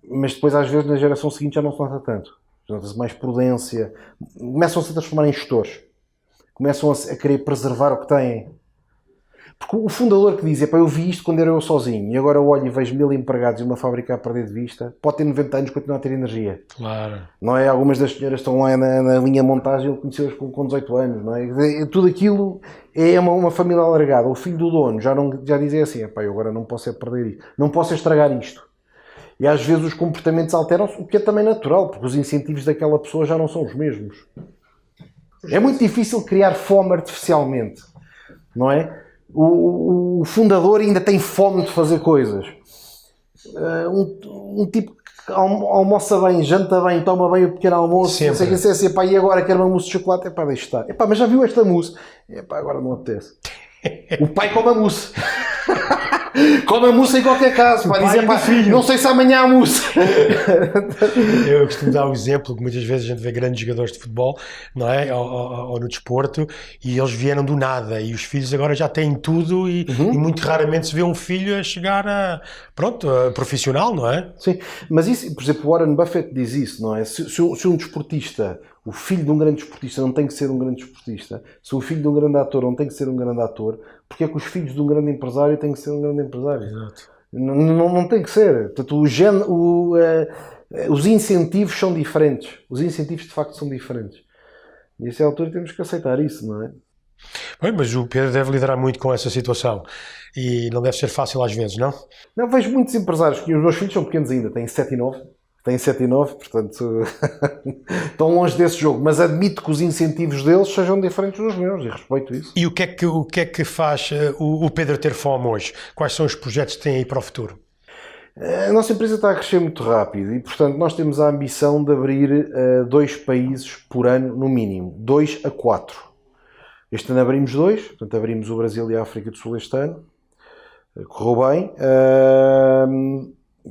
S3: Mas depois, às vezes, na geração seguinte já não se nota tanto. Nota-se mais prudência. Começam-se a transformar em gestores. Começam a querer preservar o que têm. Porque o fundador que diz, eu vi isto quando era eu sozinho e agora olho e vejo 1000 empregados e uma fábrica a perder de vista, pode ter 90 anos e continuar a ter energia.
S2: Claro.
S3: Não é? Algumas das senhoras estão lá na linha de montagem, ele conheceu-as com 18 anos, não é? Tudo aquilo é uma família alargada. O filho do dono já dizia assim, eu agora não posso perder isto, não posso estragar isto. E às vezes os comportamentos alteram-se, o que é também natural, porque os incentivos daquela pessoa já não são os mesmos. É muito difícil criar fome artificialmente, não é? O fundador ainda tem fome de fazer coisas. Um tipo que almoça bem, janta bem, toma bem o pequeno almoço, não sei o que é assim, e agora quer uma mousse de chocolate, deixa estar. Mas já viu esta mousse? Agora não apetece. O pai come a mousse. Come a mousse em qualquer caso, para dizer, não sei se amanhã há mousse.
S2: Eu costumo dar um exemplo que muitas vezes a gente vê grandes jogadores de futebol, não é? Ou no desporto, e eles vieram do nada, e os filhos agora já têm tudo, e muito raramente se vê um filho a chegar a profissional, não é?
S3: Sim, mas isso, por exemplo, o Warren Buffett diz isso, não é? Se um desportista, o filho de um grande desportista não tem que ser um grande desportista, se o filho de um grande ator não tem que ser um grande ator, porque é que os filhos de um grande empresário têm que ser um grande empresário?
S2: Exato.
S3: Não tem que ser. Portanto, os incentivos são diferentes. Os incentivos de facto são diferentes. E a essa altura temos que aceitar isso, não é?
S2: Bem, mas o Pedro deve liderar muito com essa situação e não deve ser fácil às vezes, não?
S3: Não, vejo muitos empresários, que os meus filhos são pequenos ainda, têm 7 e 9. Têm 7 e 9, portanto estão longe desse jogo, mas admito que os incentivos deles sejam diferentes dos meus e respeito isso.
S2: E o que é que faz o Pedro ter fome hoje? Quais são os projetos que tem aí para o futuro?
S3: A nossa empresa está a crescer muito rápido e, portanto, nós temos a ambição de abrir 2 países por ano, no mínimo, 2 a 4. Este ano abrimos 2, portanto abrimos o Brasil e a África do Sul este ano, correu bem.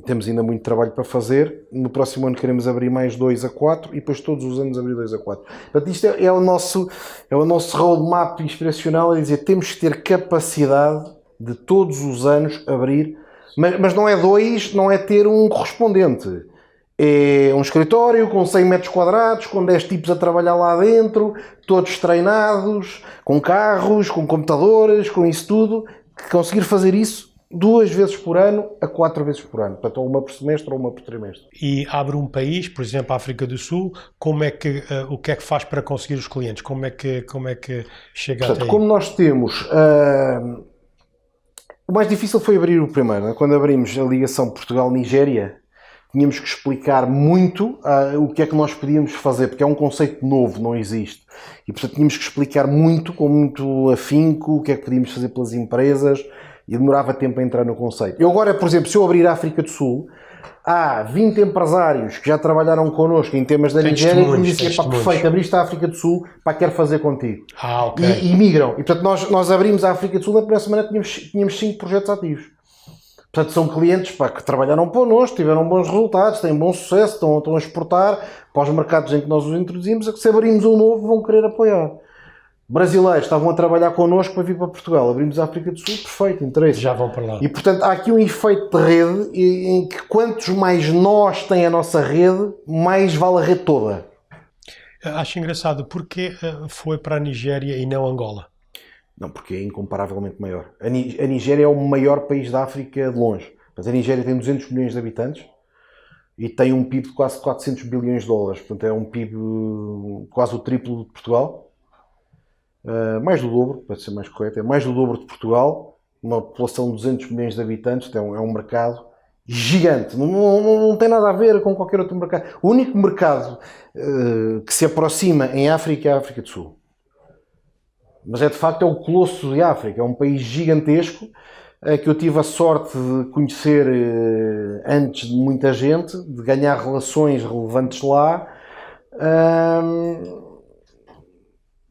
S3: Temos ainda muito trabalho para fazer. No próximo ano queremos abrir mais 2 a 4 e depois todos os anos abrir 2 a 4. Portanto, isto é o nosso roadmap inspiracional, é dizer, temos que ter capacidade de todos os anos abrir, mas não é 2, não é ter um correspondente. É um escritório com 100 metros quadrados, com 10 tipos a trabalhar lá dentro, todos treinados, com carros, com computadores, com isso tudo. Conseguir fazer isso 2 vezes por ano a 4 vezes por ano. Portanto, ou uma por semestre ou uma por trimestre.
S2: E abre um país, por exemplo, a África do Sul, o que é que faz para conseguir os clientes? Como é que chega até aí?
S3: Como nós temos... o mais difícil foi abrir o primeiro. Né? Quando abrimos a ligação Portugal-Nigéria, tínhamos que explicar muito o que é que nós podíamos fazer, porque é um conceito novo, não existe. E, portanto, tínhamos que explicar muito, com muito afinco, o que é que podíamos fazer pelas empresas, e demorava tempo a entrar no conceito. Eu agora, por exemplo, se eu abrir a África do Sul, há 20 empresários que já trabalharam connosco em temas da Nigéria e me dizem, perfeito, abriste a África do Sul, quero fazer contigo.
S2: Ok.
S3: E migram. E, portanto, nós abrimos a África do Sul, na primeira semana tínhamos 5 projetos ativos. Portanto, são clientes que trabalharam connosco, tiveram bons resultados, têm bom sucesso, estão a exportar para os mercados em que nós os introduzimos, que se abrimos um novo vão querer apoiar. Brasileiros estavam a trabalhar connosco para vir para Portugal. Abrimos a África do Sul, perfeito, interesse.
S2: Já vão para lá.
S3: E, portanto, há aqui um efeito de rede em que quantos mais nós tem a nossa rede, mais vale a rede toda.
S2: Acho engraçado. Porquê foi para a Nigéria e não Angola?
S3: Não, porque é incomparavelmente maior. A Nigéria é o maior país da África de longe. Portanto, a Nigéria tem 200 milhões de habitantes e tem um PIB de quase 400 bilhões de dólares. Portanto, é um PIB quase o triplo de Portugal. Mais do dobro, para ser mais correto, é mais do dobro de Portugal, uma população de 200 milhões de habitantes, então é um mercado gigante, não tem nada a ver com qualquer outro mercado. O único mercado que se aproxima em África é a África do Sul. Mas de facto é o colosso de África, é um país gigantesco que eu tive a sorte de conhecer antes de muita gente, de ganhar relações relevantes lá.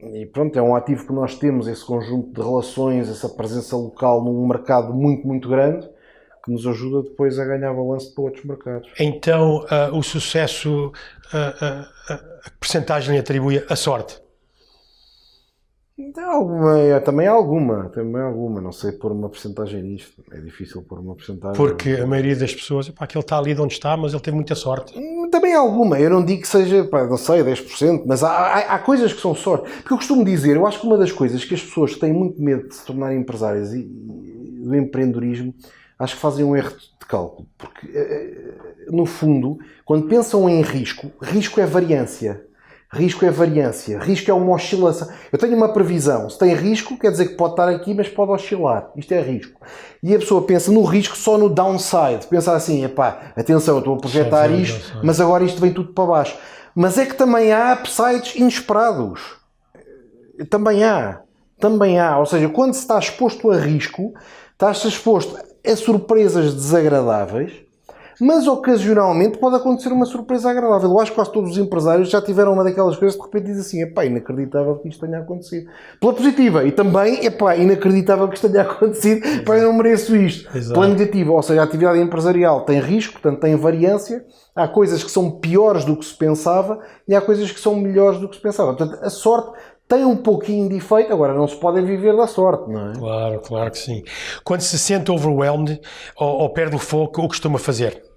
S3: E pronto, é um ativo que nós temos, esse conjunto de relações, essa presença local num mercado muito, muito grande, que nos ajuda depois a ganhar balanço para outros mercados.
S2: Então, o sucesso, a percentagem lhe atribui a sorte?
S3: Também há alguma, não sei pôr uma porcentagem nisto, é difícil pôr uma porcentagem.
S2: Porque a maioria das pessoas, pá, que ele está ali de onde está, mas ele teve muita sorte.
S3: Também há alguma, eu não digo que seja, pá, não sei, 10%, mas há coisas que são sorte. Porque eu costumo dizer, eu acho que uma das coisas que as pessoas que têm muito medo de se tornarem empresárias e do empreendedorismo, acho que fazem um erro de cálculo. Porque, no fundo, quando pensam em risco, risco é variância. Risco é variância, risco é uma oscilação. Eu tenho uma previsão, se tem risco, quer dizer que pode estar aqui, mas pode oscilar. Isto é risco. E a pessoa pensa no risco só no downside. Pensa assim, epá, atenção, eu estou a projetar isto, mas agora isto vem tudo para baixo. Mas é que também há upsides inesperados. Também há. Ou seja, quando se está exposto a risco, está-se exposto a surpresas desagradáveis, mas ocasionalmente pode acontecer uma surpresa agradável. Eu acho que quase todos os empresários já tiveram uma daquelas coisas que de repente dizem assim, epá, inacreditável que isto tenha acontecido. Pela positiva. E também, epá, inacreditável que isto tenha acontecido, epá, eu não mereço isto. Exato. Pela negativa, ou seja, a atividade empresarial tem risco, portanto tem variância, há coisas que são piores do que se pensava e há coisas que são melhores do que se pensava. Portanto, a sorte tem um pouquinho de efeito, agora não se pode viver da sorte, não é?
S2: Claro que sim. Quando se sente overwhelmed ou perde o foco, o que costuma fazer?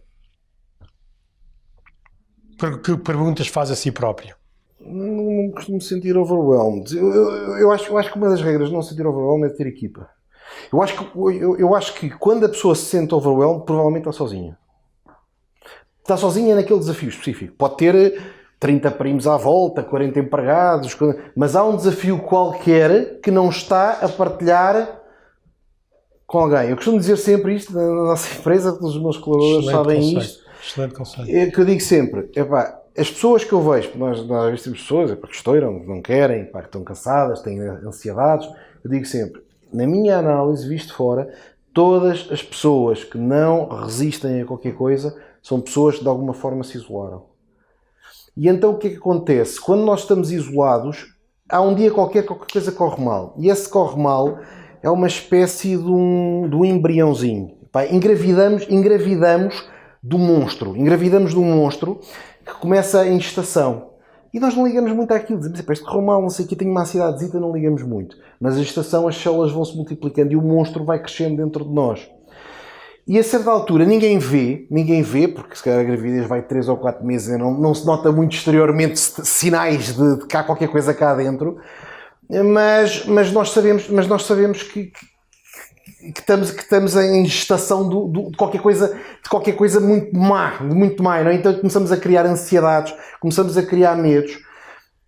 S2: Que perguntas faz a si próprio?
S3: Não costumo sentir overwhelmed. Eu acho que uma das regras de não sentir overwhelmed é ter equipa. Eu acho que quando a pessoa se sente overwhelmed, provavelmente está sozinha. Está sozinha naquele desafio específico. Pode ter 30 primos à volta, 40 empregados, mas há um desafio qualquer que não está a partilhar com alguém. Eu costumo dizer sempre isto na nossa empresa, todos os meus colaboradores sabem isto.
S2: Excelente conselho.
S3: É que eu digo sempre, epá, as pessoas que eu vejo, nós às vezes temos pessoas que estouram, não querem, epá, que estão cansadas, têm ansiedades, eu digo sempre, na minha análise, visto fora, todas as pessoas que não resistem a qualquer coisa são pessoas que de alguma forma se isolaram. E então o que é que acontece? Quando nós estamos isolados, há um dia qualquer coisa corre mal. E esse corre mal é uma espécie de um embriãozinho. Epá, engravidamos do monstro. Engravidamos de um monstro que começa em gestação. E nós não ligamos muito àquilo. Dizemos, isto correu mal, não sei o que, tenho uma ansiedadezita, não ligamos muito. Mas a gestação, as células vão se multiplicando e o monstro vai crescendo dentro de nós. E a certa altura ninguém vê, porque se calhar a gravidez vai 3 ou 4 meses e não se nota muito exteriormente sinais de que há qualquer coisa cá dentro, mas nós sabemos que estamos em gestação de qualquer coisa muito má, não é? Então começamos a criar ansiedades, começamos a criar medos.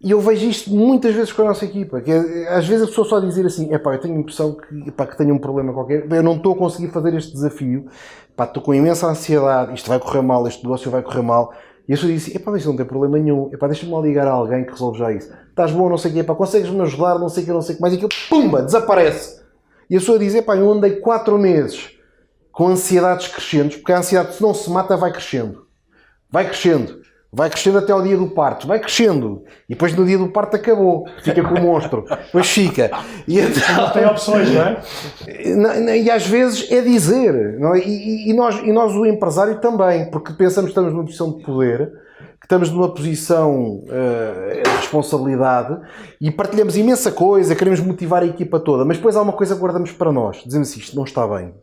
S3: E eu vejo isto muitas vezes com a nossa equipa, que às vezes a pessoa só dizer assim, epá, eu tenho a impressão que tenho um problema qualquer, eu não estou a conseguir fazer este desafio, epá, estou com imensa ansiedade, isto vai correr mal, este negócio vai correr mal, e a pessoa diz assim, epá, mas isso não tem problema nenhum, epá, deixa-me lá ligar a alguém que resolve já isso, estás bom, não sei o quê, epá, consegues-me ajudar, não sei o que mais, e aquilo, pumba, desaparece. E a pessoa diz, epá, eu andei 4 meses com ansiedades crescentes, porque a ansiedade, se não se mata, vai crescendo até ao dia do parto, vai crescendo, e depois no dia do parto acabou, fica com o monstro, depois fica. E então,
S2: não tem opções, não é?
S3: E às vezes é dizer, não é? E nós o empresário também, porque pensamos que estamos numa posição de poder, que estamos numa posição de responsabilidade e partilhamos imensa coisa, queremos motivar a equipa toda, mas depois há uma coisa que guardamos para nós, dizemos assim, isto não está bem,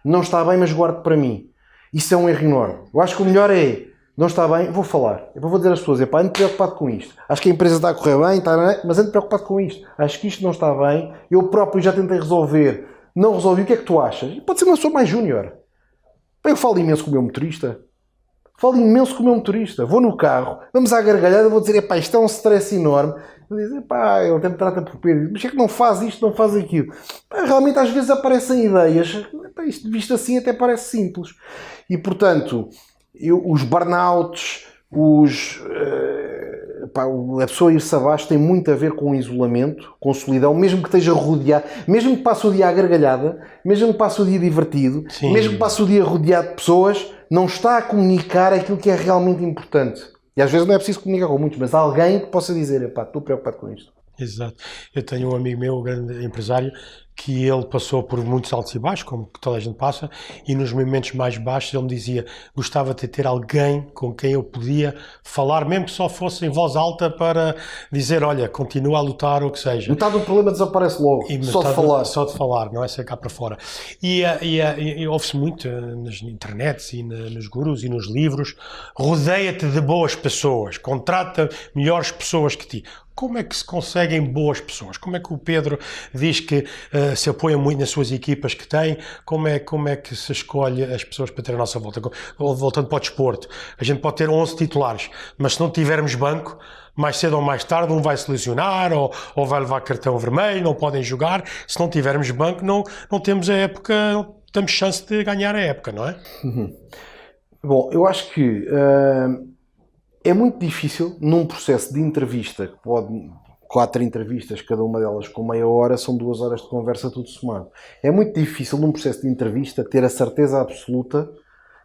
S3: mas guardo para mim. Isso é um erro enorme. Eu acho que o melhor é, não está bem, vou falar. Eu vou dizer às pessoas, ando preocupado com isto. Acho que a empresa está a correr bem, mas ando preocupado com isto. Acho que isto não está bem. Eu próprio já tentei resolver. Não resolvi. O que é que tu achas? Pode ser uma pessoa mais júnior. Eu falo imenso com o meu motorista. Vou no carro, vamos à gargalhada, vou dizer, epá, isto é um stress enorme. Ele diz, epá, ele até me trata por Pedro. Mas é que não faz isto, não faz aquilo. Realmente às vezes aparecem ideias. Epá, isto visto assim até parece simples. E portanto... os burnouts, a pessoa ir-se abaixo tem muito a ver com o isolamento, com solidão, mesmo que esteja rodeado, mesmo que passe o dia à gargalhada, mesmo que passe o dia divertido, sim, mesmo que passe o dia rodeado de pessoas, não está a comunicar aquilo que é realmente importante. E às vezes não é preciso comunicar com muitos, mas há alguém que possa dizer, epá, estou preocupado com isto.
S2: Exato. Eu tenho um amigo meu, um grande empresário, que ele passou por muitos altos e baixos, como toda a gente passa, e nos momentos mais baixos ele me dizia: gostava de ter alguém com quem eu podia falar, mesmo que só fosse em voz alta, para dizer: olha, continua a lutar, ou o que seja.
S3: Metade do problema desaparece logo, só de falar.
S2: Só de falar, não é? Ser cá para fora. E ouve-se muito nas internets e nos gurus e nos livros: rodeia-te de boas pessoas, contrata melhores pessoas que ti. Como é que se conseguem boas pessoas? Como é que o Pedro diz que se apoia muito nas suas equipas que tem? Como é que se escolhe as pessoas para ter a nossa volta? Voltando para o desporto, a gente pode ter 11 titulares, mas se não tivermos banco, mais cedo ou mais tarde um vai se lesionar ou vai levar cartão vermelho, não podem jogar. Se não tivermos banco, não temos a época, não temos chance de ganhar a época, não é?
S3: Bom, eu acho que é muito difícil num processo de entrevista, que pode 4 entrevistas, cada uma delas com meia hora, são 2 horas de conversa tudo somado. É muito difícil num processo de entrevista ter a certeza absoluta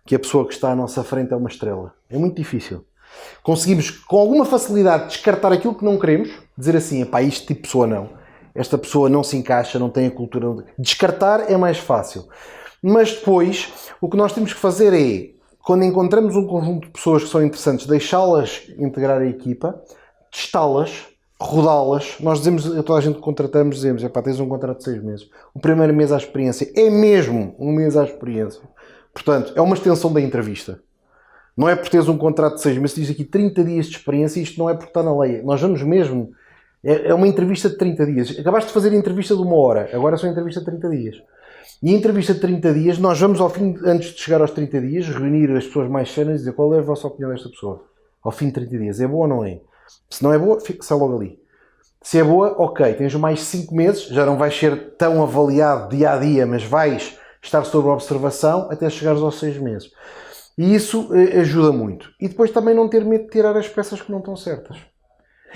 S3: que a pessoa que está à nossa frente é uma estrela. É muito difícil. Conseguimos com alguma facilidade descartar aquilo que não queremos, dizer assim: epá, este tipo de pessoa não. Esta pessoa não se encaixa, não tem a cultura. Descartar é mais fácil. Mas depois, o que nós temos que fazer é, quando encontramos um conjunto de pessoas que são interessantes, deixá-las integrar a equipa, testá-las, rodá-las. Nós dizemos, toda a gente que contratamos, dizemos: epá, tens um contrato de 6 meses. O primeiro mês à experiência é mesmo um mês à experiência. Portanto, é uma extensão da entrevista. Não é por teres um contrato de 6 meses, diz aqui 30 dias de experiência, isto não é porque está na lei. Nós vamos mesmo, é uma entrevista de 30 dias. Acabaste de fazer a entrevista de 1 hora, agora é só a entrevista de 30 dias. E a entrevista de 30 dias, nós vamos ao fim, antes de chegar aos 30 dias, reunir as pessoas mais sérias e dizer: qual é a vossa opinião desta pessoa? Ao fim de 30 dias, é boa ou não é? Se não é boa, sai logo ali. Se é boa, ok, tens mais 5 meses, já não vais ser tão avaliado dia a dia, mas vais estar sob observação até chegares aos 6 meses. E isso ajuda muito. E depois também não ter medo de tirar as peças que não estão certas.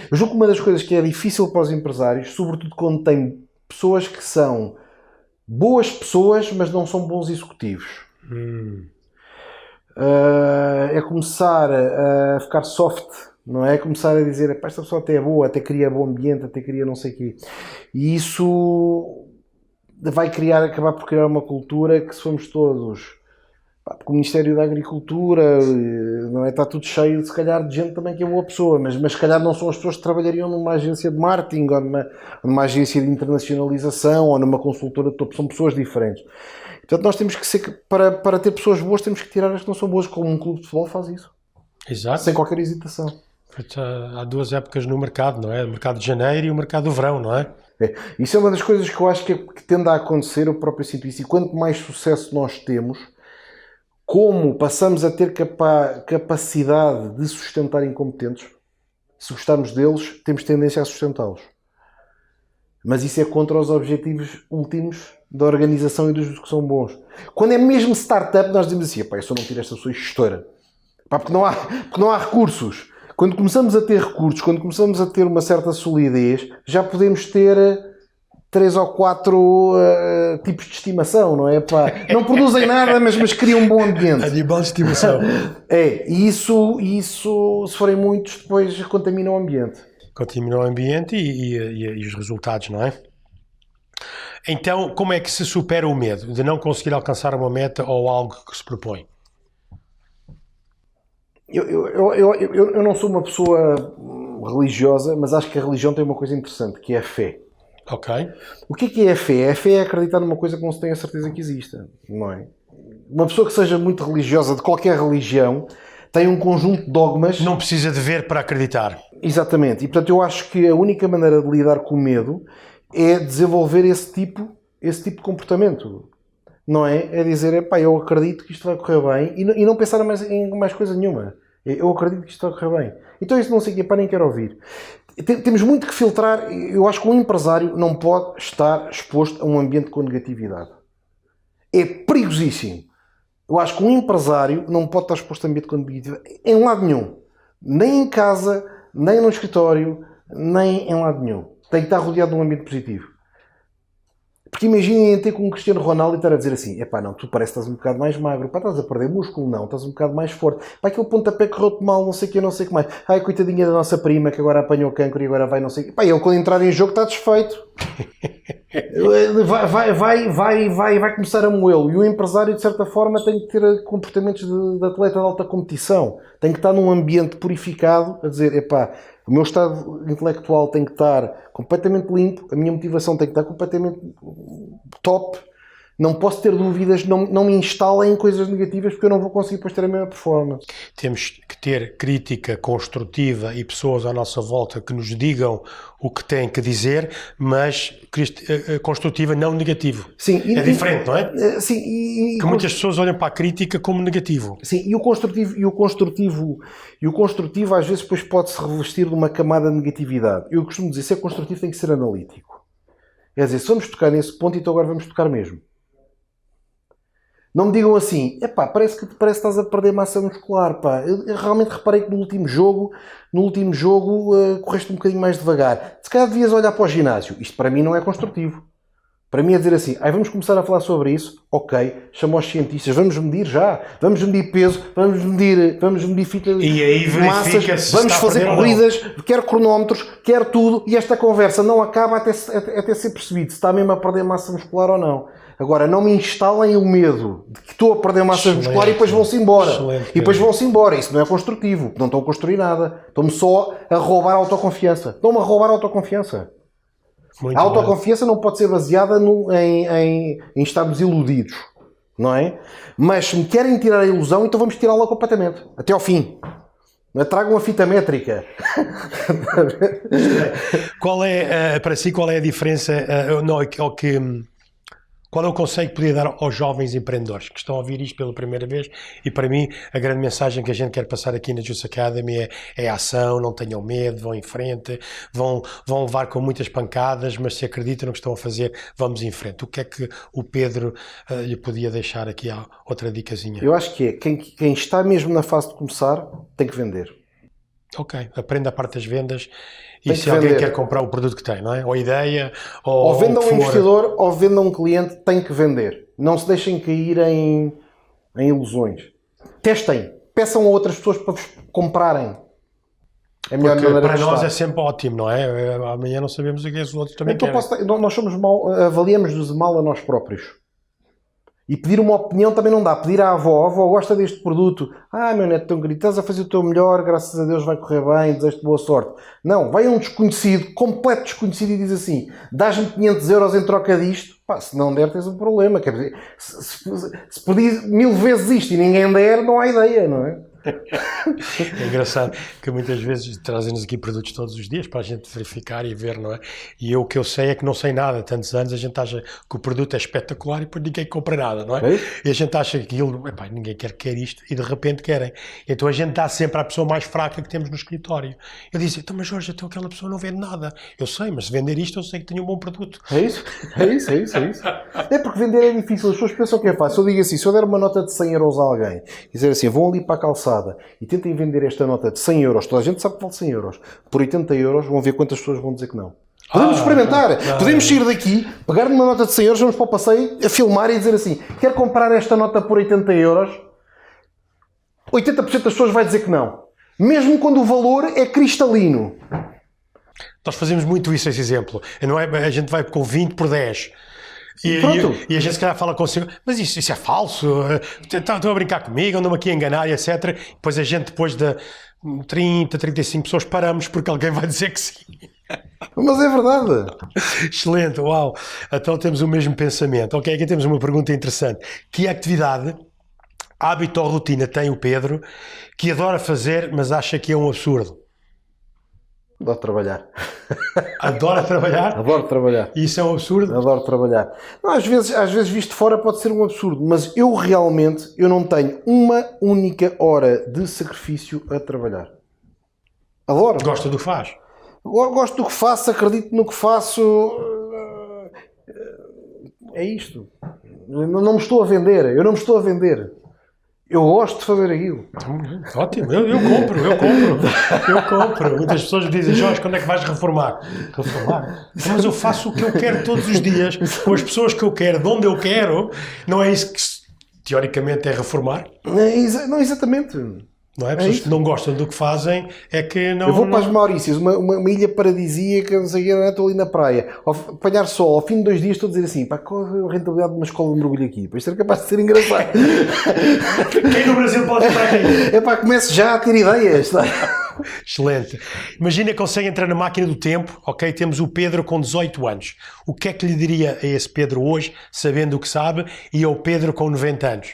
S3: Eu julgo que uma das coisas que é difícil para os empresários, sobretudo quando tem pessoas que são boas pessoas, mas não são bons executivos, é começar a ficar soft, não é? Começar a dizer: esta pessoa até é boa, até cria bom ambiente, até cria não sei o quê. E isso vai acabar por criar uma cultura que, se formos todos... Porque o Ministério da Agricultura, não é? Está tudo cheio, se calhar, de gente também que é boa pessoa, mas se calhar não são as pessoas que trabalhariam numa agência de marketing, ou numa agência de internacionalização, ou numa consultora de topo. São pessoas diferentes. Portanto, nós temos que ser, para ter pessoas boas, temos que tirar as que não são boas, como um clube de futebol faz isso.
S2: Exato.
S3: Sem qualquer hesitação.
S2: Há 2 épocas no mercado, não é? O mercado de janeiro e o mercado do verão, não é?
S3: Isso é uma das coisas que eu acho que tende a acontecer, eu próprio sinto isso. E quanto mais sucesso nós temos, como passamos a ter capacidade de sustentar incompetentes, se gostarmos deles, temos tendência a sustentá-los. Mas isso é contra os objetivos últimos da organização e dos que são bons. Quando é mesmo startup, nós dizemos assim: eu só não tiro esta pessoa gestora. Porque não há recursos. Quando começamos a ter recursos, quando começamos a ter uma certa solidez, já podemos ter 3 ou 4 tipos de estimação, não é? Não produzem nada, mas criam um bom ambiente.
S2: Animal de estimação.
S3: E isso, se forem muitos, depois contamina o ambiente.
S2: Contamina o ambiente e os resultados, não é? Então, como é que se supera o medo de não conseguir alcançar uma meta ou algo que se propõe?
S3: Eu não sou uma pessoa religiosa, mas acho que a religião tem uma coisa interessante, que é a fé.
S2: Ok.
S3: O que é a fé? A fé é acreditar numa coisa que não se tem a certeza que exista, não é? Uma pessoa que seja muito religiosa, de qualquer religião, tem um conjunto de dogmas...
S2: Não precisa de ver para acreditar.
S3: Exatamente. E, portanto, eu acho que a única maneira de lidar com o medo é desenvolver esse tipo de comportamento. Não é? É dizer: eu acredito que isto vai correr bem, e não pensar em mais coisa nenhuma. Eu acredito que isto vai correr bem. Então isso não sei o que, nem quero ouvir. Temos muito que filtrar. Eu acho que um empresário não pode estar exposto a um ambiente com negatividade. É perigosíssimo. Eu acho que um empresário não pode estar exposto a um ambiente com negatividade em lado nenhum. Nem em casa, nem no escritório, nem em lado nenhum. Tem que estar rodeado de um ambiente positivo. Porque imaginem ter com um Cristiano Ronaldo e estar a dizer assim, epá, não, tu parece que estás um bocado mais magro, pá, estás a perder músculo, não, estás um bocado mais forte, pá, aquele pontapé correu-te mal, não sei o que mais, ai, coitadinha da nossa prima que agora apanhou cancro e agora vai não sei o que, pá, ele quando entrar em jogo está desfeito. Vai começar a moê-lo, e o empresário de certa forma tem que ter comportamentos de atleta de alta competição, tem que estar num ambiente purificado a dizer, epá, o meu estado intelectual tem que estar completamente limpo, a minha motivação tem que estar completamente top, não posso ter dúvidas, não me instalem em coisas negativas porque eu não vou conseguir depois ter a mesma performance.
S2: Temos que ter crítica construtiva e pessoas à nossa volta que nos digam o que têm que dizer, mas construtiva, não negativo.
S3: Sim,
S2: é diferente, não é?
S3: Sim,
S2: que muitas pessoas olham para a crítica como negativo.
S3: Sim, e o construtivo às vezes depois pode-se revestir de uma camada de negatividade. Eu costumo dizer, ser construtivo tem que ser analítico. Quer dizer, se vamos tocar nesse ponto, então agora vamos tocar mesmo. Não me digam assim, epá, parece que estás a perder massa muscular, pá. Eu realmente reparei que no último jogo correste um bocadinho mais devagar. Se calhar devias olhar para o ginásio. Isto para mim não é construtivo. Para mim é dizer assim, vamos começar a falar sobre isso, ok, chama os cientistas, vamos medir já, vamos medir peso, vamos medir fita
S2: de
S3: massas, vamos fazer corridas, quer cronómetros, quer tudo, e esta conversa não acaba até ser percebido se está mesmo a perder massa muscular ou não. Agora, não me instalem o medo de que estou a perder massa muscular e depois vão-se embora. E depois vão-se embora. Isso não é construtivo. Não estão a construir nada. Estão-me só a roubar a autoconfiança. Estão-me a roubar a autoconfiança. A autoconfiança não pode ser baseada em estarmos iludidos. Não é? Mas se me querem tirar a ilusão, então vamos tirá-la completamente. Até ao fim. Tragam a fita métrica.
S2: Para si, qual é a diferença? Qual é o conselho que podia dar aos jovens empreendedores que estão a ouvir isto pela primeira vez? E para mim, a grande mensagem que a gente quer passar aqui na Juice Academy é ação, não tenham medo, vão em frente, vão levar com muitas pancadas, mas se acreditam no que estão a fazer, vamos em frente. O que é que o Pedro lhe podia deixar aqui outra dicasinha?
S3: Eu acho que quem está mesmo na fase de começar tem que vender.
S2: Ok, aprenda a parte das vendas. E se alguém quer comprar o produto que tem, não é? Ou a ideia,
S3: ou venda a um investidor, ou venda a um cliente, tem que vender. Não se deixem cair em ilusões. Testem. Peçam a outras pessoas para vos comprarem.
S2: É a melhor maneira para nós é sempre ótimo, não é? Amanhã não sabemos o que os outros também querem.
S3: Nós somos avaliamos-nos mal a nós próprios. E pedir uma opinião também não dá. Pedir à avó, gosta deste produto. Meu neto tão querido, estás a fazer o teu melhor, graças a Deus vai correr bem, desejo-te boa sorte. Não, vai a um desconhecido, completo desconhecido e diz assim, dás-me 500 euros em troca disto, se não der tens um problema. Quer dizer, se pedir 1000 vezes isto e ninguém der, não há ideia, não é?
S2: É engraçado que muitas vezes trazem-nos aqui produtos todos os dias para a gente verificar e ver, não é? E o que eu sei é que não sei nada. Tantos anos a gente acha que o produto é espetacular e depois ninguém compra nada, não é? E a gente acha que aquilo, ninguém quer isto e de repente querem. Então a gente dá sempre à pessoa mais fraca que temos no escritório. Eu disse, então mas Jorge, então aquela pessoa não vende nada. Eu sei, mas se vender isto eu sei que tenho um bom produto.
S3: É isso. É porque vender é difícil. As pessoas pensam que é fácil. Eu digo assim, se eu der uma nota de 100 euros a alguém e dizer assim, vão ali para a calçada e tentem vender esta nota de 100 euros, toda a gente sabe que vale 100 euros, por 80 euros, vão ver quantas pessoas vão dizer que não. Podemos experimentar, podemos sair daqui, pegar numa nota de 100 euros, vamos para o passeio, a filmar e dizer assim, quero comprar esta nota por 80 euros, 80% das pessoas vai dizer que não. Mesmo quando o valor é cristalino.
S2: Nós fazemos muito isso, esse exemplo. Não é, a gente vai com 20 por 10. E a gente se calhar fala consigo, mas isso é falso, estão a brincar comigo, andam-me aqui a enganar e etc. Depois a gente, depois de 30, 35 pessoas, paramos porque alguém vai dizer que sim.
S3: Mas é verdade.
S2: Excelente, uau. Então temos o mesmo pensamento. Ok, aqui temos uma pergunta interessante. Que atividade, hábito ou rotina tem o Pedro que adora fazer, mas acha que é um absurdo?
S3: Adoro trabalhar.
S2: Adora trabalhar?
S3: Adoro trabalhar.
S2: E isso é um absurdo?
S3: Adoro trabalhar. Não, às vezes visto de fora pode ser um absurdo, mas eu realmente não tenho uma única hora de sacrifício a trabalhar. Adoro.
S2: Gosta do que faz?
S3: Gosto do que faço, acredito no que faço. É isto. Eu não me estou a vender. Eu gosto de fazer aquilo.
S2: Ótimo, eu compro. Muitas pessoas me dizem, Jorge, quando é que vais reformar? Reformar? Mas eu faço o que eu quero todos os dias, com as pessoas que eu quero, de onde eu quero. Não é isso que teoricamente é reformar?
S3: Não, exatamente.
S2: Não é? Pessoas que não gostam do que fazem é que não...
S3: Eu vou para as Maurícias, uma ilha paradisíaca, não sei o que, estou ali na praia, apanhar sol, ao fim de 2 dias estou a dizer assim, pá, qual é a rentabilidade de uma escola de mergulho aqui? Para isto era capaz de ser engraçado.
S2: Quem no Brasil pode ir para aqui?
S3: É pá, comece já a ter ideias. Tá?
S2: Excelente. Imagina que consegue entrar na máquina do tempo, ok? Temos o Pedro com 18 anos. O que é que lhe diria a esse Pedro hoje, sabendo o que sabe, e ao Pedro com 90 anos?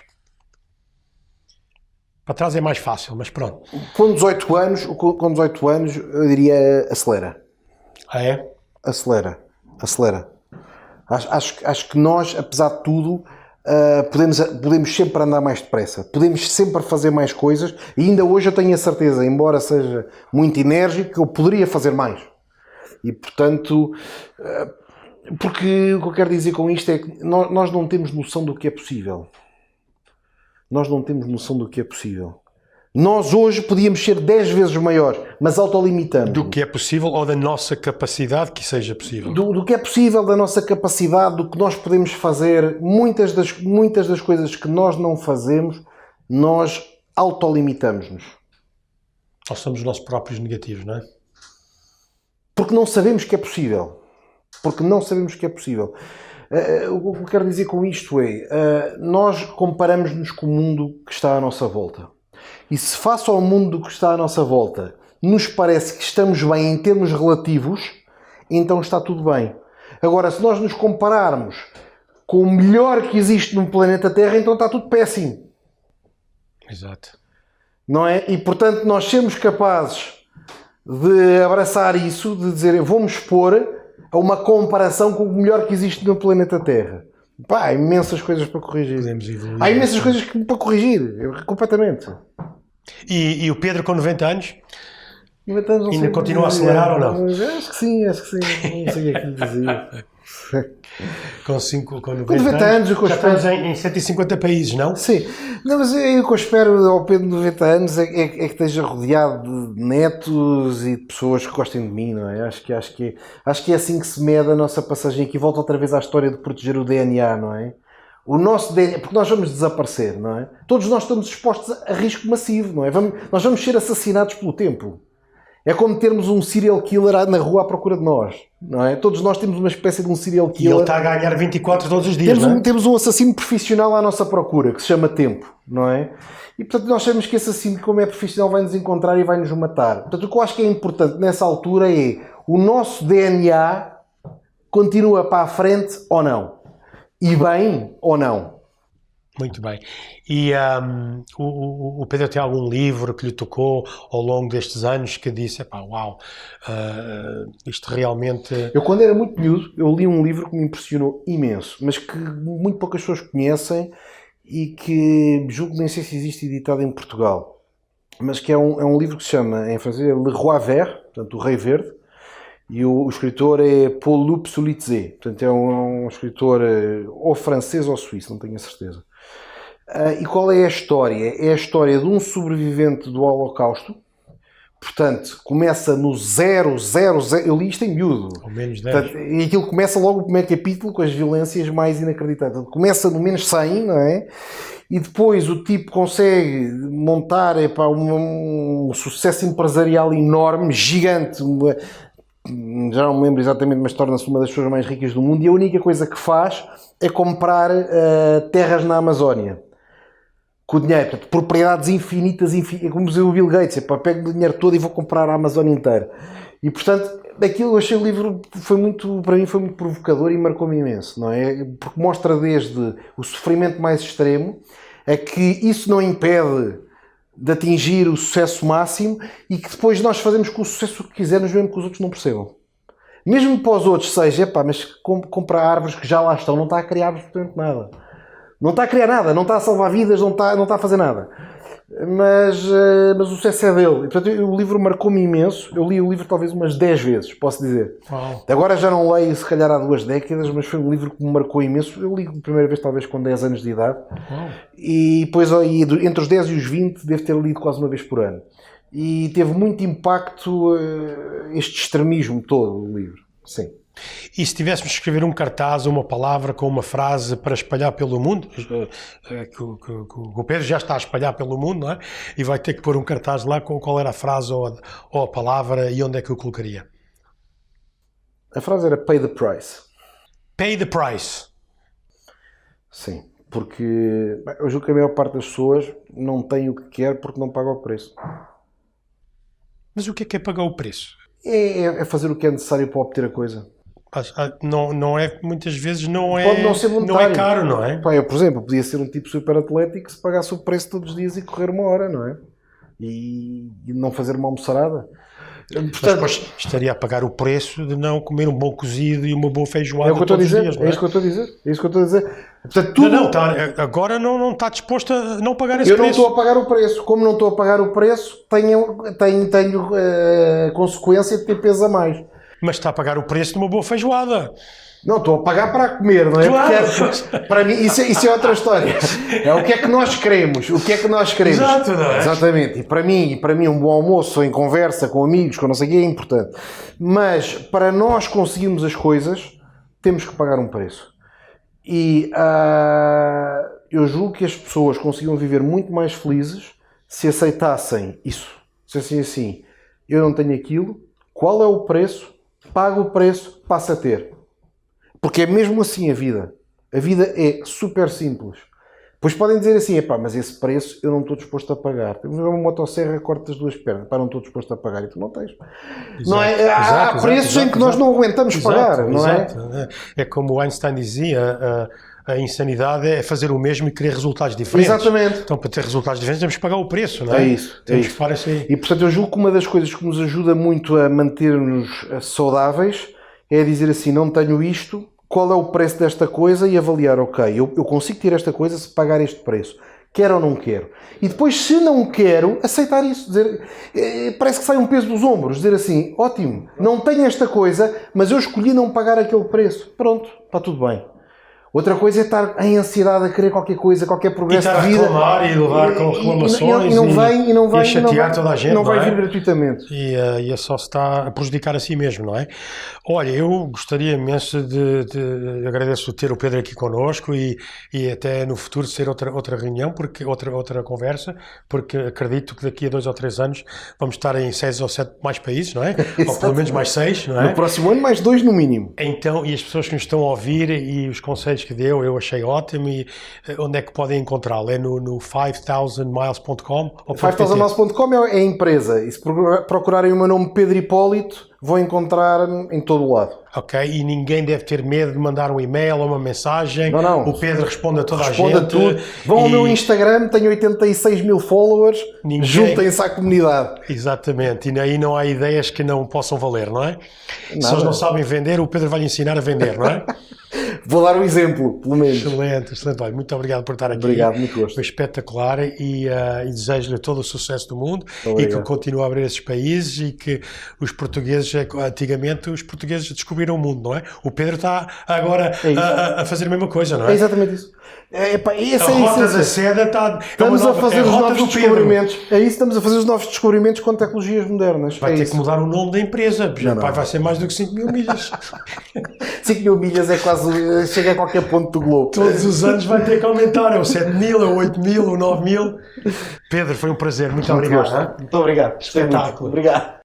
S2: Para trás é mais fácil, mas pronto.
S3: Com 18 anos, eu diria acelera.
S2: Ah, é?
S3: Acelera. Acho que nós, apesar de tudo, podemos sempre andar mais depressa. Podemos sempre fazer mais coisas. E ainda hoje eu tenho a certeza, embora seja muito enérgico, que eu poderia fazer mais. E, portanto... Porque o que eu quero dizer com isto é que nós não temos noção do que é possível. Nós não temos noção do que é possível. Nós hoje podíamos ser 10 vezes maiores, mas autolimitamos.
S2: Do que é possível ou da nossa capacidade que seja possível?
S3: Do que é possível, da nossa capacidade, do que nós podemos fazer. Muitas das coisas que nós não fazemos, nós autolimitamos-nos.
S2: Nós somos os nossos próprios negativos, não é?
S3: Porque não sabemos que é possível. O que eu quero dizer com isto é, nós comparamos-nos com o mundo que está à nossa volta. E se face ao mundo que está à nossa volta nos parece que estamos bem em termos relativos, então está tudo bem. Agora, se nós nos compararmos com o melhor que existe no planeta Terra, então está tudo péssimo.
S2: Exato.
S3: Não é? E, portanto, nós sermos capazes de abraçar isso, de dizer, vou-me expor a uma comparação com o melhor que existe no planeta Terra. Pá, há imensas coisas para corrigir. Há imensas coisas para corrigir, completamente.
S2: E o Pedro com 90 anos?
S3: 90 anos
S2: ainda continua a acelerar ou não?
S3: Acho que sim. Não sei o que é que lhe dizer.
S2: Com 90 anos já estamos em 150 países, não?
S3: Sim. Não, mas o que eu espero ao Pedro de 90 anos é que esteja rodeado de netos e de pessoas que gostem de mim, não é? Acho que é assim que se mede a nossa passagem aqui. Volta outra vez à história de proteger o DNA, não é? O nosso DNA, porque nós vamos desaparecer, não é? Todos nós estamos expostos a risco massivo, não é? Nós vamos ser assassinados pelo tempo. É como termos um serial killer na rua à procura de nós, não é? Todos nós temos uma espécie de um serial killer.
S2: E ele está a ganhar 24 todos os dias, não é?
S3: Temos um assassino profissional à nossa procura, que se chama tempo, não é? E, portanto, nós sabemos que esse assassino, como é profissional, vai nos encontrar e vai nos matar. Portanto, o que eu acho que é importante nessa altura é o nosso DNA continua para a frente ou não? E bem ou não?
S2: Muito bem. E o Pedro tem algum livro que lhe tocou ao longo destes anos que disse, uau, isto realmente...
S3: Eu, quando era muito miúdo, eu li um livro que me impressionou imenso, mas que muito poucas pessoas conhecem e que julgo nem sei se existe editado em Portugal, mas que é um livro que se chama, em francês, Le Roi Vert, portanto, o Rei Verde, e o escritor é Paul Sulitzer, portanto, é um escritor ou francês ou suíço, não tenho a certeza. E qual é a história? É a história de um sobrevivente do Holocausto. Portanto, começa no 000, eu li isto em miúdo.
S2: Ao menos 10.
S3: Portanto, e aquilo começa logo o primeiro capítulo com as violências mais inacreditáveis. Portanto, começa no menos 100, não é? E depois o tipo consegue montar um sucesso empresarial enorme, gigante, já não me lembro exatamente, mas torna-se uma das pessoas mais ricas do mundo, e a única coisa que faz é comprar terras na Amazónia. Com o dinheiro, portanto, propriedades infinitas, é como dizer o Bill Gates, pego o dinheiro todo e vou comprar a Amazónia inteira. E, portanto, aquilo eu achei o livro, para mim foi muito provocador e marcou-me imenso, não é? Porque mostra desde o sofrimento mais extremo a que isso não impede de atingir o sucesso máximo e que depois nós fazemos com o sucesso que quisermos, mesmo que os outros não percebam. Mesmo para os outros seja, mas comprar árvores que já lá estão, não está a criar absolutamente nada. Não está a criar nada, não está a salvar vidas, não está a fazer nada. mas o sucesso é dele. E, portanto, o livro marcou-me imenso. Eu li o livro talvez umas 10 vezes, posso dizer.
S2: Uau.
S3: Agora já não leio, se calhar, há 2 décadas, mas foi um livro que me marcou imenso. Eu li a primeira vez talvez com 10 anos de idade.
S2: Uau.
S3: E depois, entre os 10 e os 20, devo ter lido quase uma vez por ano. E teve muito impacto este extremismo todo, o livro. Sim.
S2: E se tivéssemos que escrever um cartaz, uma palavra com uma frase para espalhar pelo mundo, que o Pedro já está a espalhar pelo mundo, não é? E vai ter que pôr um cartaz lá com qual era a frase ou a palavra e onde é que o colocaria?
S3: A frase era pay the price.
S2: Pay the price.
S3: Sim, porque eu julgo que a maior parte das pessoas não tem o que quer porque não paga o preço.
S2: Mas o que é pagar o preço?
S3: É fazer o que é necessário para obter a coisa.
S2: Não é, muitas vezes não é,
S3: Pode não ser voluntário.
S2: não é caro, não é?
S3: Pá, eu, por exemplo, podia ser um tipo super atlético se pagasse o preço todos os dias e correr 1 hora, não é? E não fazer uma almoçarada.
S2: Mas depois estaria a pagar o preço de não comer um bom cozido e uma boa feijoada todos os dias, não é?
S3: É isso que eu estou a dizer. É isso que eu estou a dizer. Portanto, tudo...
S2: agora não está disposto a não pagar esse
S3: preço. Eu não
S2: preço.
S3: estou a pagar o preço. Como não estou a pagar o preço, tenho a consequência de ter peso a mais.
S2: Mas está a pagar o preço de uma boa feijoada.
S3: Não, estou a pagar para comer, não é?
S2: Claro.
S3: Porque para mim, isso é outra história. É o que é que nós queremos. O que é que nós queremos.
S2: Exato, não é?
S3: Exatamente. E para mim um bom almoço em conversa com amigos, com não sei o que, é importante. Mas para nós conseguirmos as coisas, temos que pagar um preço. E eu julgo que as pessoas conseguiam viver muito mais felizes se aceitassem isso. Se assim, eu não tenho aquilo, qual é o preço? Pago o preço, passa a ter. Porque é mesmo assim a vida. A vida é super simples. Pois podem dizer assim, epá, mas esse preço eu não estou disposto a pagar. Temos uma motosserra, corta as 2 pernas. Epá, não estou disposto a pagar. E tu não tens.
S2: Exato,
S3: não é? Há preços em que nós não aguentamos pagar, não é?
S2: É como o Einstein dizia, a insanidade é fazer o mesmo e querer resultados diferentes.
S3: Exatamente.
S2: Então, para ter resultados diferentes, temos que pagar o preço, não é?
S3: É isso.
S2: Temos que falar assim.
S3: E, portanto, eu julgo que uma das coisas que nos ajuda muito a manter-nos saudáveis é dizer assim, não tenho isto, qual é o preço desta coisa e avaliar, ok, eu consigo ter esta coisa se pagar este preço. Quero ou não quero? E depois, se não quero, aceitar isso. Dizer, parece que sai um peso dos ombros. Dizer assim, ótimo, não tenho esta coisa, mas eu escolhi não pagar aquele preço. Pronto, está tudo bem. Outra coisa é estar em ansiedade a querer qualquer coisa, qualquer progresso de vida.
S2: E estar a reclamar e levar com reclamações
S3: e não vem
S2: a chatear toda a gente,
S3: não vai vir gratuitamente.
S2: E é só se está a prejudicar a si mesmo, não é? Olha, eu gostaria imenso agradeço ter o Pedro aqui connosco e até no futuro ser outra reunião, outra conversa, porque acredito que daqui a 2 ou 3 anos vamos estar em 6 ou 7 mais países, não é? Ou pelo menos mais 6, não é?
S3: No próximo ano mais 2 no mínimo.
S2: Então, e as pessoas que nos estão a ouvir e os conselhos que deu, eu achei ótimo. E onde é que podem encontrá-lo? É no 5000miles.com?
S3: 5000miles.com é a empresa. E se procurarem o meu nome Pedro Hipólito, vão encontrar em todo o lado.
S2: Ok, e ninguém deve ter medo de mandar um e-mail ou uma mensagem.
S3: Não.
S2: O Pedro responde a toda a gente.
S3: Responde a tudo. Vão ao meu Instagram, tenho 86 mil followers. Juntem-se à comunidade.
S2: Exatamente. E aí não há ideias que não possam valer, não é? Nada. Se eles não sabem vender, o Pedro vai lhe ensinar a vender, não é?
S3: Vou dar um exemplo, pelo menos.
S2: Excelente. Olha, muito obrigado por estar aqui.
S3: Obrigado, muito gosto.
S2: Foi espetacular e desejo-lhe todo o sucesso do mundo. Obrigado. E que continue a abrir esses países e que os portugueses, antigamente, os portugueses descobriram o mundo, não é? O Pedro está agora a fazer a mesma coisa, não é?
S3: É exatamente isso.
S2: A rota da seda está...
S3: Estamos a fazer os novos descobrimentos. É isso, estamos a fazer os novos descobrimentos com tecnologias modernas.
S2: Vai ter que mudar o nome da empresa. Vai ser mais do que 5 mil milhas.
S3: 5 mil milhas é quase... chega a qualquer ponto do globo.
S2: Todos os anos vai ter que aumentar. É o 7 mil, é o 8 mil, o 9 mil. Pedro, foi um prazer. Muito obrigado.
S3: Muito obrigado.
S2: Espetáculo.
S3: Obrigado.